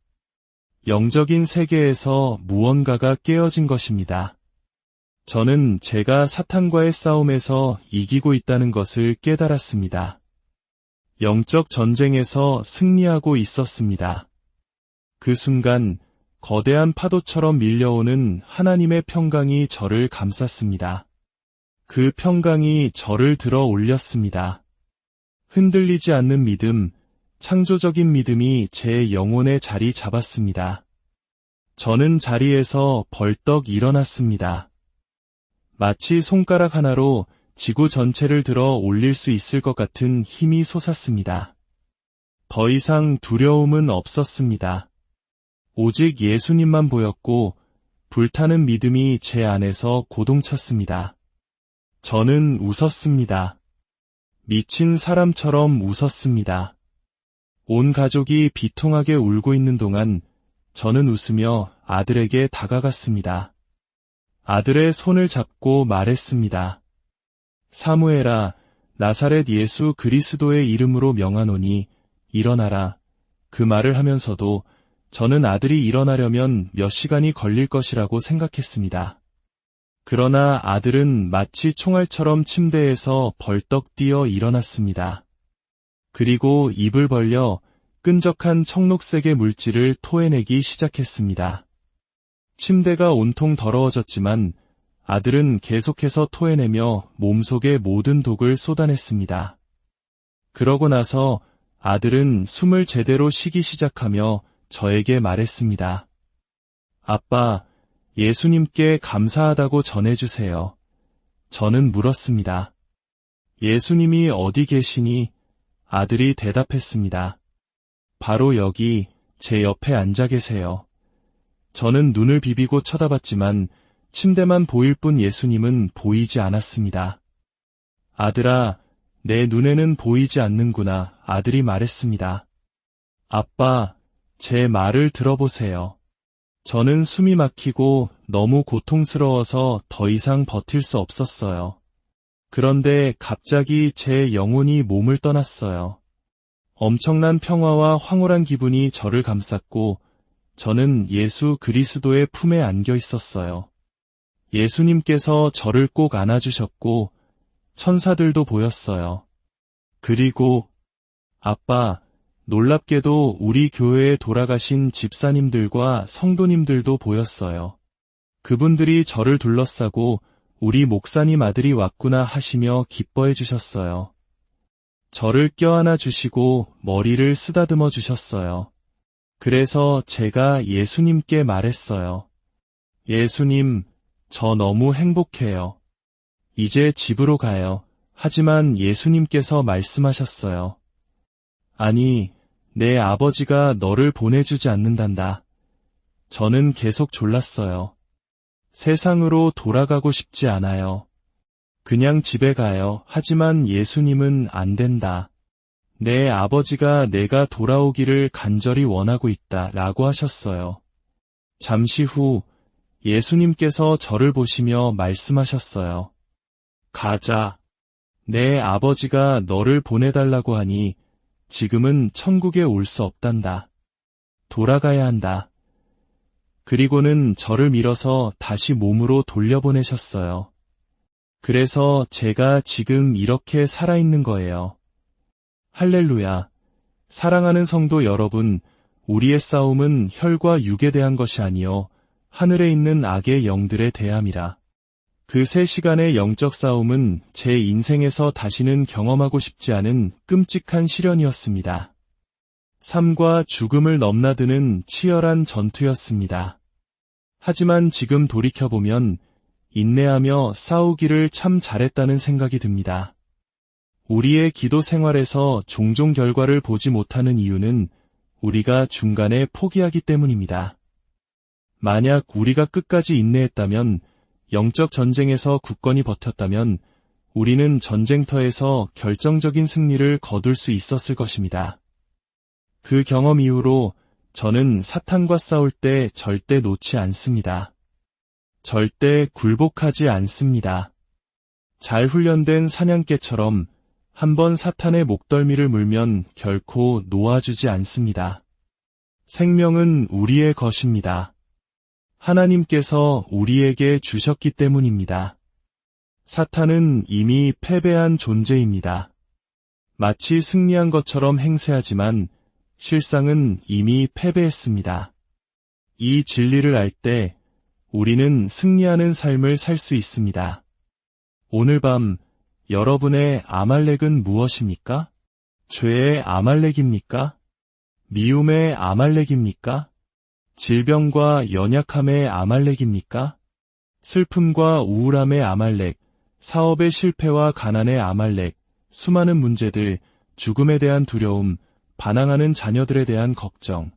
영적인 세계에서 무언가가 깨어진 것입니다. 저는 제가 사탄과의 싸움에서 이기고 있다는 것을 깨달았습니다. 영적 전쟁에서 승리하고 있었습니다. 그 순간 거대한 파도처럼 밀려오는 하나님의 평강이 저를 감쌌습니다. 그 평강이 저를 들어 올렸습니다. 흔들리지 않는 믿음, 창조적인 믿음이 제 영혼에 자리 잡았습니다. 저는 자리에서 벌떡 일어났습니다. 마치 손가락 하나로 지구 전체를 들어 올릴 수 있을 것 같은 힘이 솟았습니다. 더 이상 두려움은 없었습니다. 오직 예수님만 보였고 불타는 믿음이 제 안에서 고동쳤습니다. 저는 웃었습니다. 미친 사람처럼 웃었습니다. 온 가족이 비통하게 울고 있는 동안 저는 웃으며 아들에게 다가갔습니다. 아들의 손을 잡고 말했습니다. 사무엘아, 나사렛 예수 그리스도의 이름으로 명하노니 일어나라. 그 말을 하면서도 저는 아들이 일어나려면 몇 시간이 걸릴 것이라고 생각했습니다. 그러나 아들은 마치 총알처럼 침대에서 벌떡 뛰어 일어났습니다. 그리고 입을 벌려 끈적한 청록색의 물질을 토해내기 시작했습니다. 침대가 온통 더러워졌지만 아들은 계속해서 토해내며 몸속의 모든 독을 쏟아냈습니다. 그러고 나서 아들은 숨을 제대로 쉬기 시작하며 저에게 말했습니다. 아빠, 예수님께 감사하다고 전해주세요. 저는 물었습니다. 예수님이 어디 계시니? 아들이 대답했습니다. 바로 여기 제 옆에 앉아 계세요. 저는 눈을 비비고 쳐다봤지만 침대만 보일 뿐 예수님은 보이지 않았습니다. 아들아, 내 눈에는 보이지 않는구나. 아들이 말했습니다. 아빠, 제 말을 들어보세요. 저는 숨이 막히고 너무 고통스러워서 더 이상 버틸 수 없었어요. 그런데 갑자기 제 영혼이 몸을 떠났어요. 엄청난 평화와 황홀한 기분이 저를 감쌌고 저는 예수 그리스도의 품에 안겨 있었어요. 예수님께서 저를 꼭 안아주셨고 천사들도 보였어요. 그리고 아빠, 놀랍게도 우리 교회에 돌아가신 집사님들과 성도님들도 보였어요. 그분들이 저를 둘러싸고 우리 목사님 아들이 왔구나 하시며 기뻐해 주셨어요. 저를 껴안아 주시고 머리를 쓰다듬어 주셨어요. 그래서 제가 예수님께 말했어요. 예수님, 저 너무 행복해요. 이제 집으로 가요. 하지만 예수님께서 말씀하셨어요. 아니, 내 아버지가 너를 보내주지 않는단다. 저는 계속 졸랐어요. 세상으로 돌아가고 싶지 않아요. 그냥 집에 가요. 하지만 예수님은 안 된다. 내 아버지가 내가 돌아오기를 간절히 원하고 있다 라고 하셨어요. 잠시 후 예수님께서 저를 보시며 말씀하셨어요. 가자. 내 아버지가 너를 보내달라고 하니 지금은 천국에 올 수 없단다. 돌아가야 한다. 그리고는 저를 밀어서 다시 몸으로 돌려보내셨어요. 그래서 제가 지금 이렇게 살아있는 거예요. 할렐루야. 사랑하는 성도 여러분, 우리의 싸움은 혈과 육에 대한 것이 아니요 하늘에 있는 악의 영들에 대함이라. 그 3시간의 영적 싸움은 제 인생에서 다시는 경험하고 싶지 않은 끔찍한 시련이었습니다. 삶과 죽음을 넘나드는 치열한 전투였습니다. 하지만 지금 돌이켜보면 인내하며 싸우기를 참 잘했다는 생각이 듭니다. 우리의 기도 생활에서 종종 결과를 보지 못하는 이유는 우리가 중간에 포기하기 때문입니다. 만약 우리가 끝까지 인내했다면, 영적 전쟁에서 굳건히 버텼다면 우리는 전쟁터에서 결정적인 승리를 거둘 수 있었을 것입니다. 그 경험 이후로 저는 사탄과 싸울 때 절대 놓지 않습니다. 절대 굴복하지 않습니다. 잘 훈련된 사냥개처럼 한번 사탄의 목덜미를 물면 결코 놓아주지 않습니다. 생명은 우리의 것입니다. 하나님께서 우리에게 주셨기 때문입니다. 사탄은 이미 패배한 존재입니다. 마치 승리한 것처럼 행세하지만 실상은 이미 패배했습니다. 이 진리를 알 때 우리는 승리하는 삶을 살 수 있습니다. 오늘 밤 여러분의 아말렉은 무엇입니까? 죄의 아말렉입니까? 미움의 아말렉입니까? 질병과 연약함의 아말렉입니까? 슬픔과 우울함의 아말렉, 사업의 실패와 가난의 아말렉, 수많은 문제들, 죽음에 대한 두려움, 반항하는 자녀들에 대한 걱정.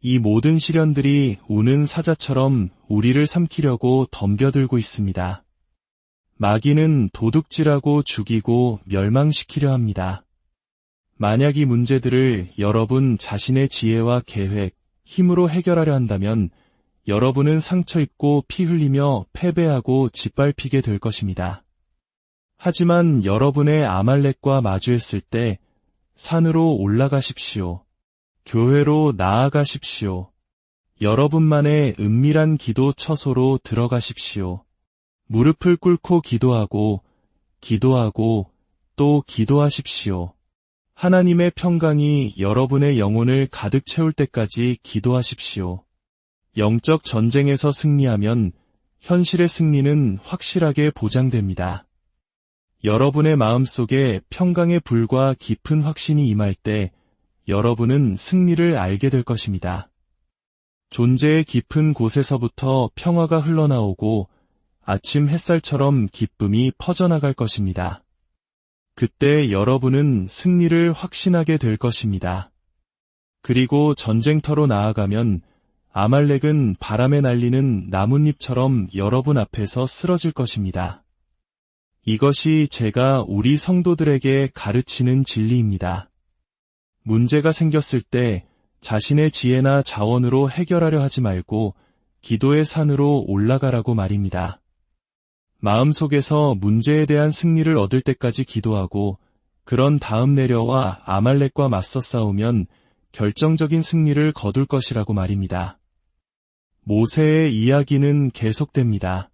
이 모든 시련들이 우는 사자처럼 우리를 삼키려고 덤벼들고 있습니다. 마귀는 도둑질하고 죽이고 멸망시키려 합니다. 만약 이 문제들을 여러분 자신의 지혜와 계획, 힘으로 해결하려 한다면 여러분은 상처 입고 피 흘리며 패배하고 짓밟히게 될 것입니다. 하지만 여러분의 아말렉과 마주했을 때 산으로 올라가십시오. 교회로 나아가십시오. 여러분만의 은밀한 기도 처소로 들어가십시오. 무릎을 꿇고 기도하고 또 기도하십시오. 하나님의 평강이 여러분의 영혼을 가득 채울 때까지 기도하십시오. 영적 전쟁에서 승리하면 현실의 승리는 확실하게 보장됩니다. 여러분의 마음속에 평강의 불과 깊은 확신이 임할 때 여러분은 승리를 알게 될 것입니다. 존재의 깊은 곳에서부터 평화가 흘러나오고 아침 햇살처럼 기쁨이 퍼져나갈 것입니다. 그때 여러분은 승리를 확신하게 될 것입니다. 그리고 전쟁터로 나아가면 아말렉은 바람에 날리는 나뭇잎처럼 여러분 앞에서 쓰러질 것입니다. 이것이 제가 우리 성도들에게 가르치는 진리입니다. 문제가 생겼을 때 자신의 지혜나 자원으로 해결하려 하지 말고 기도의 산으로 올라가라고 말입니다. 마음속에서 문제에 대한 승리를 얻을 때까지 기도하고 그런 다음 내려와 아말렉과 맞서 싸우면 결정적인 승리를 거둘 것이라고 말입니다. 모세의 이야기는 계속됩니다.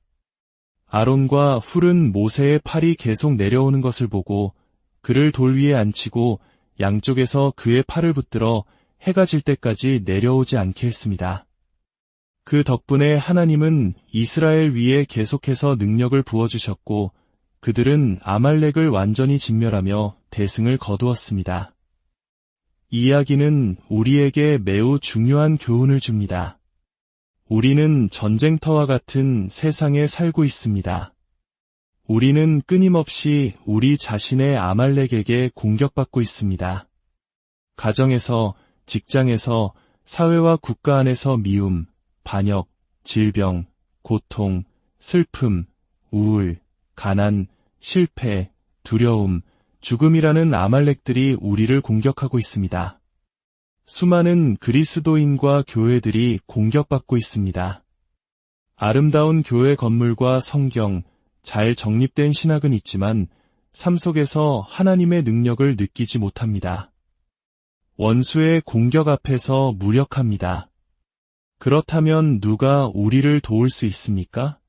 아론과 훌은 모세의 팔이 계속 내려오는 것을 보고 그를 돌 위에 앉히고 양쪽에서 그의 팔을 붙들어 해가 질 때까지 내려오지 않게 했습니다. 그 덕분에 하나님은 이스라엘 위에 계속해서 능력을 부어주셨고 그들은 아말렉을 완전히 진멸하며 대승을 거두었습니다. 이 이야기는 우리에게 매우 중요한 교훈을 줍니다. 우리는 전쟁터와 같은 세상에 살고 있습니다. 우리는 끊임없이 우리 자신의 아말렉에게 공격받고 있습니다. 가정에서, 직장에서, 사회와 국가 안에서 미움, 반역, 질병, 고통, 슬픔, 우울, 가난, 실패, 두려움, 죽음이라는 아말렉들이 우리를 공격하고 있습니다. 수많은 그리스도인과 교회들이 공격받고 있습니다. 아름다운 교회 건물과 성경, 잘 정립된 신학은 있지만 삶 속에서 하나님의 능력을 느끼지 못합니다. 원수의 공격 앞에서 무력합니다. 그렇다면 누가 우리를 도울 수 있습니까?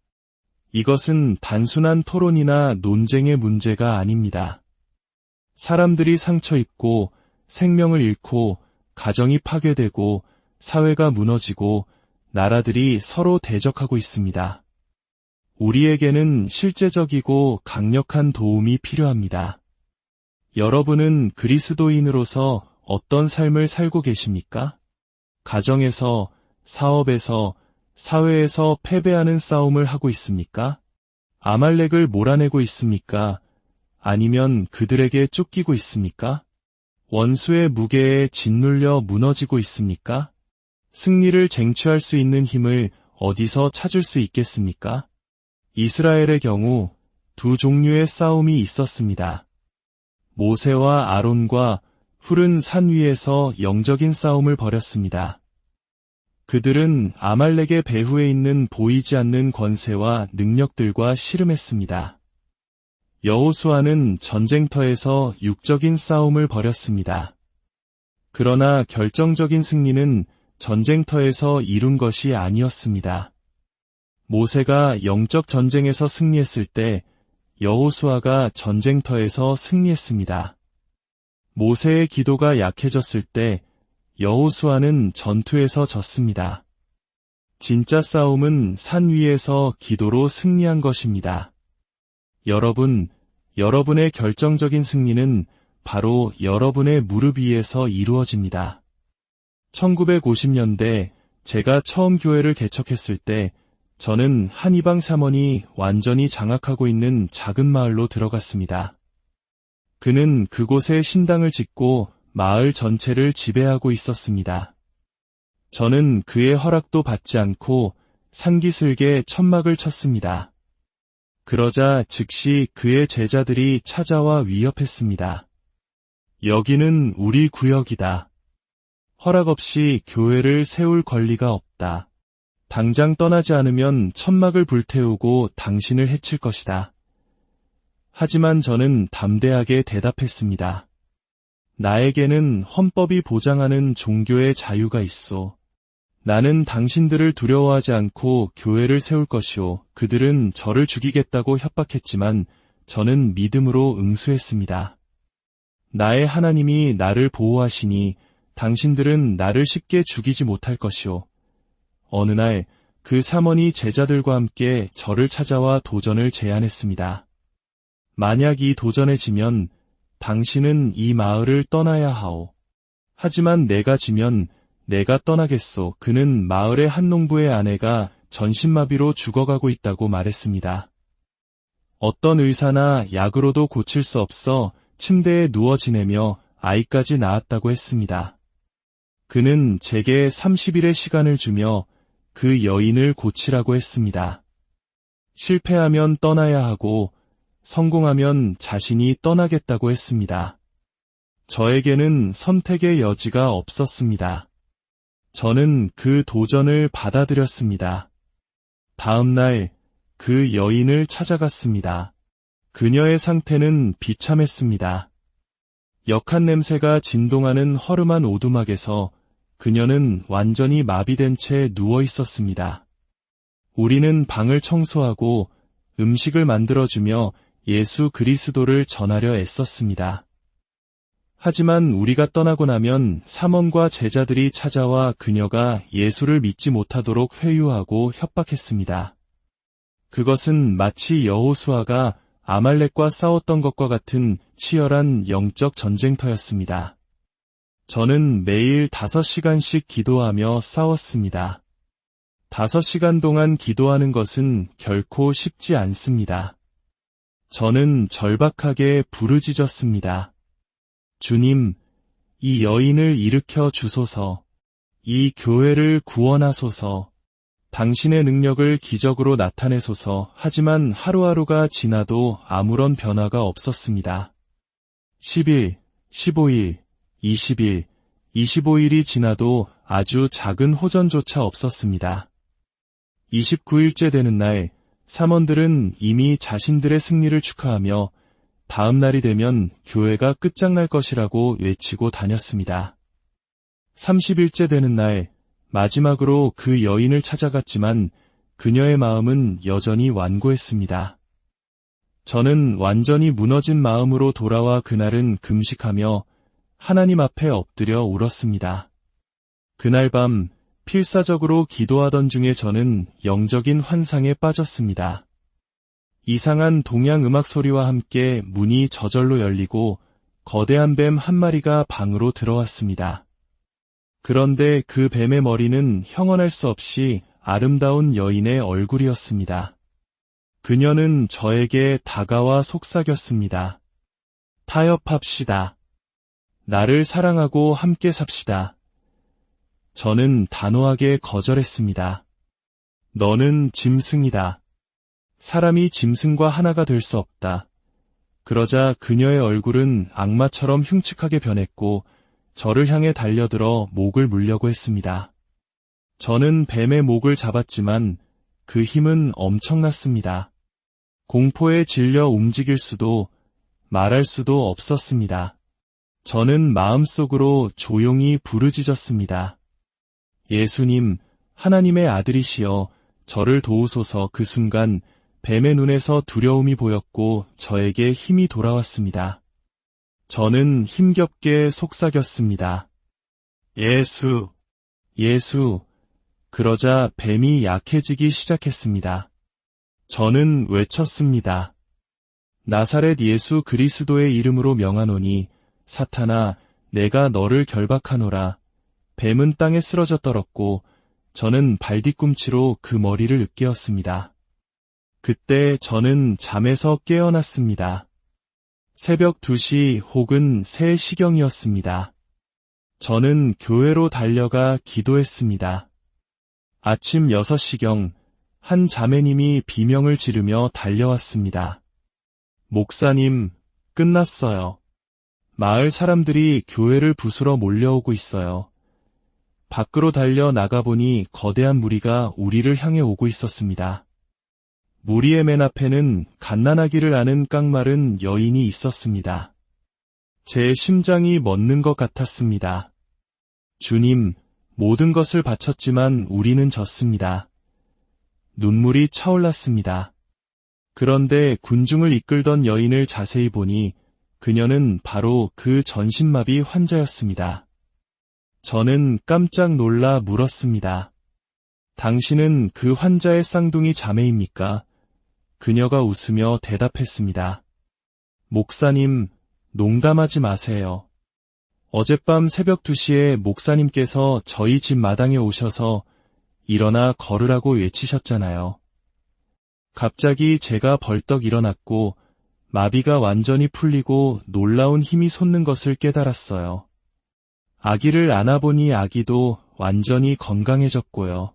이것은 단순한 토론이나 논쟁의 문제가 아닙니다. 사람들이 상처 입고 생명을 잃고 가정이 파괴되고 사회가 무너지고 나라들이 서로 대적하고 있습니다. 우리에게는 실제적이고 강력한 도움이 필요합니다. 여러분은 그리스도인으로서 어떤 삶을 살고 계십니까? 가정에서, 사업에서, 사회에서 패배하는 싸움을 하고 있습니까? 아말렉을 몰아내고 있습니까? 아니면 그들에게 쫓기고 있습니까? 원수의 무게에 짓눌려 무너지고 있습니까? 승리를 쟁취할 수 있는 힘을 어디서 찾을 수 있겠습니까? 이스라엘의 경우 두 종류의 싸움이 있었습니다. 모세와 아론과 훌은 산 위에서 영적인 싸움을 벌였습니다. 그들은 아말렉의 배후에 있는 보이지 않는 권세와 능력들과 씨름했습니다. 여호수아는 전쟁터에서 육적인 싸움을 벌였습니다. 그러나 결정적인 승리는 전쟁터에서 이룬 것이 아니었습니다. 모세가 영적 전쟁에서 승리했을 때 여호수아가 전쟁터에서 승리했습니다. 모세의 기도가 약해졌을 때 여호수아는 전투에서 졌습니다. 진짜 싸움은 산 위에서 기도로 승리한 것입니다. 여러분의 결정적인 승리는 바로 여러분의 무릎 위에서 이루어집니다. 1950년대 제가 처음 교회를 개척했을 때 저는 한 이방 사모니 완전히 장악하고 있는 작은 마을로 들어갔습니다. 그는 그곳에 신당을 짓고 마을 전체를 지배하고 있었습니다. 저는 그의 허락도 받지 않고 산기슭에 천막을 쳤습니다. 그러자 즉시 그의 제자들이 찾아와 위협했습니다. 여기는 우리 구역이다. 허락 없이 교회를 세울 권리가 없다. 당장 떠나지 않으면 천막을 불태우고 당신을 해칠 것이다. 하지만 저는 담대하게 대답했습니다. 나에게는 헌법이 보장하는 종교의 자유가 있어. 나는 당신들을 두려워하지 않고 교회를 세울 것이오. 그들은 저를 죽이겠다고 협박했지만 저는 믿음으로 응수했습니다. 나의 하나님이 나를 보호하시니 당신들은 나를 쉽게 죽이지 못할 것이오. 어느 날 그 사모니 제자들과 함께 저를 찾아와 도전을 제안했습니다. 만약 이 도전에 지면 당신은 이 마을을 떠나야 하오. 하지만 내가 지면 내가 떠나겠소. 그는 마을의 한 농부의 아내가 전신마비로 죽어가고 있다고 말했습니다. 어떤 의사나 약으로도 고칠 수 없어 침대에 누워 지내며 아이까지 낳았다고 했습니다. 그는 제게 30일의 시간을 주며 그 여인을 고치라고 했습니다. 실패하면 떠나야 하고 성공하면 자신이 떠나겠다고 했습니다. 저에게는 선택의 여지가 없었습니다. 저는 그 도전을 받아들였습니다. 다음 날 그 여인을 찾아갔습니다. 그녀의 상태는 비참했습니다. 역한 냄새가 진동하는 허름한 오두막에서 그녀는 완전히 마비된 채 누워 있었습니다. 우리는 방을 청소하고 음식을 만들어주며 예수 그리스도를 전하려 애썼습니다. 하지만 우리가 떠나고 나면 사몬과 제자들이 찾아와 그녀가 예수를 믿지 못하도록 회유하고 협박했습니다. 그것은 마치 여호수아가 아말렉과 싸웠던 것과 같은 치열한 영적 전쟁터였습니다. 저는 매일 5시간씩 기도하며 싸웠습니다. 5시간 동안 기도하는 것은 결코 쉽지 않습니다. 저는 절박하게 부르짖었습니다. 주님, 이 여인을 일으켜 주소서, 이 교회를 구원하소서, 당신의 능력을 기적으로 나타내소서. 하지만 하루하루가 지나도 아무런 변화가 없었습니다. 10일, 15일, 20일, 25일이 지나도 아주 작은 호전조차 없었습니다. 29일째 되는 날, 사원들은 이미 자신들의 승리를 축하하며 다음 날이 되면 교회가 끝장날 것이라고 외치고 다녔습니다. 30일째 되는 날, 마지막으로 그 여인을 찾아갔지만 그녀의 마음은 여전히 완고했습니다. 저는 완전히 무너진 마음으로 돌아와 그날은 금식하며 하나님 앞에 엎드려 울었습니다. 그날 밤 필사적으로 기도하던 중에 저는 영적인 환상에 빠졌습니다. 이상한 동양 음악 소리와 함께 문이 저절로 열리고 거대한 뱀 한 마리가 방으로 들어왔습니다. 그런데 그 뱀의 머리는 형언할 수 없이 아름다운 여인의 얼굴이었습니다. 그녀는 저에게 다가와 속삭였습니다. 타협합시다. 나를 사랑하고 함께 삽시다. 저는 단호하게 거절했습니다. 너는 짐승이다. 사람이 짐승과 하나가 될 수 없다. 그러자 그녀의 얼굴은 악마처럼 흉측하게 변했고 저를 향해 달려들어 목을 물려고 했습니다. 저는 뱀의 목을 잡았지만 그 힘은 엄청났습니다. 공포에 질려 움직일 수도 말할 수도 없었습니다. 저는 마음속으로 조용히 부르짖었습니다. 예수님, 하나님의 아들이시여, 저를 도우소서. 그 순간 뱀의 눈에서 두려움이 보였고 저에게 힘이 돌아왔습니다. 저는 힘겹게 속삭였습니다. 예수, 예수. 그러자 뱀이 약해지기 시작했습니다. 저는 외쳤습니다. 나사렛 예수 그리스도의 이름으로 명하노니 사탄아, 내가 너를 결박하노라. 뱀은 땅에 쓰러져 떨었고 저는 발뒤꿈치로 그 머리를 으깨었습니다. 그때 저는 잠에서 깨어났습니다. 새벽 2시 혹은 3시경이었습니다. 저는 교회로 달려가 기도했습니다. 아침 6시경 한 자매님이 비명을 지르며 달려왔습니다. 목사님, 끝났어요. 마을 사람들이 교회를 부수러 몰려오고 있어요. 밖으로 달려 나가보니 거대한 무리가 우리를 향해 오고 있었습니다. 무리의 맨 앞에는 갓난아기를 아는 깡마른 여인이 있었습니다. 제 심장이 멎는 것 같았습니다. 주님, 모든 것을 바쳤지만 우리는 졌습니다. 눈물이 차올랐습니다. 그런데 군중을 이끌던 여인을 자세히 보니 그녀는 바로 그 전신마비 환자였습니다. 저는 깜짝 놀라 물었습니다. 당신은 그 환자의 쌍둥이 자매입니까? 그녀가 웃으며 대답했습니다. 목사님, 농담하지 마세요. 어젯밤 새벽 2시에 목사님께서 저희 집 마당에 오셔서 일어나 걸으라고 외치셨잖아요. 갑자기 제가 벌떡 일어났고 마비가 완전히 풀리고 놀라운 힘이 솟는 것을 깨달았어요. 아기를 안아보니 아기도 완전히 건강해졌고요.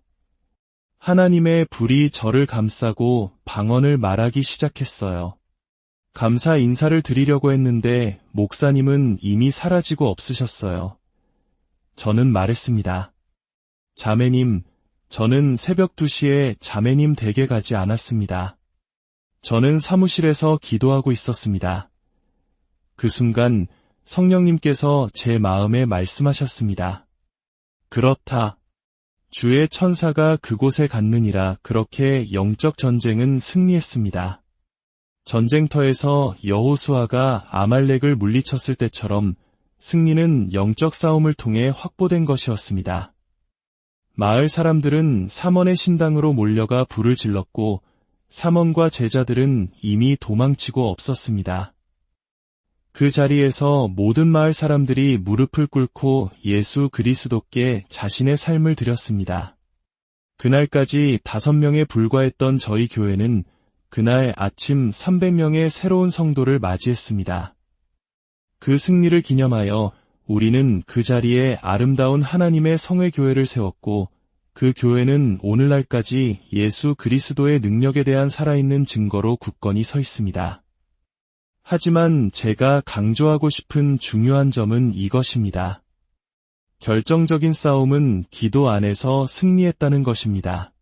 하나님의 불이 저를 감싸고 방언을 말하기 시작했어요. 감사 인사를 드리려고 했는데 목사님은 이미 사라지고 없으셨어요. 저는 말했습니다. 자매님, 저는 새벽 2시에 자매님 댁에 가지 않았습니다. 저는 사무실에서 기도하고 있었습니다. 그 순간 성령님께서 제 마음에 말씀하셨습니다. 그렇다. 주의 천사가 그곳에 갔느니라. 그렇게 영적 전쟁은 승리했습니다. 전쟁터에서 여호수아가 아말렉을 물리쳤을 때처럼 승리는 영적 싸움을 통해 확보된 것이었습니다. 마을 사람들은 삼원의 신당으로 몰려가 불을 질렀고 삼원과 제자들은 이미 도망치고 없었습니다. 그 자리에서 모든 마을 사람들이 무릎을 꿇고 예수 그리스도께 자신의 삶을 드렸습니다. 그날까지 5명에 불과했던 저희 교회는 그날 아침 300명의 새로운 성도를 맞이했습니다. 그 승리를 기념하여 우리는 그 자리에 아름다운 하나님의 성회교회를 세웠고 그 교회는 오늘날까지 예수 그리스도의 능력에 대한 살아있는 증거로 굳건히 서 있습니다. 하지만 제가 강조하고 싶은 중요한 점은 이것입니다. 결정적인 싸움은 기도 안에서 승리했다는 것입니다.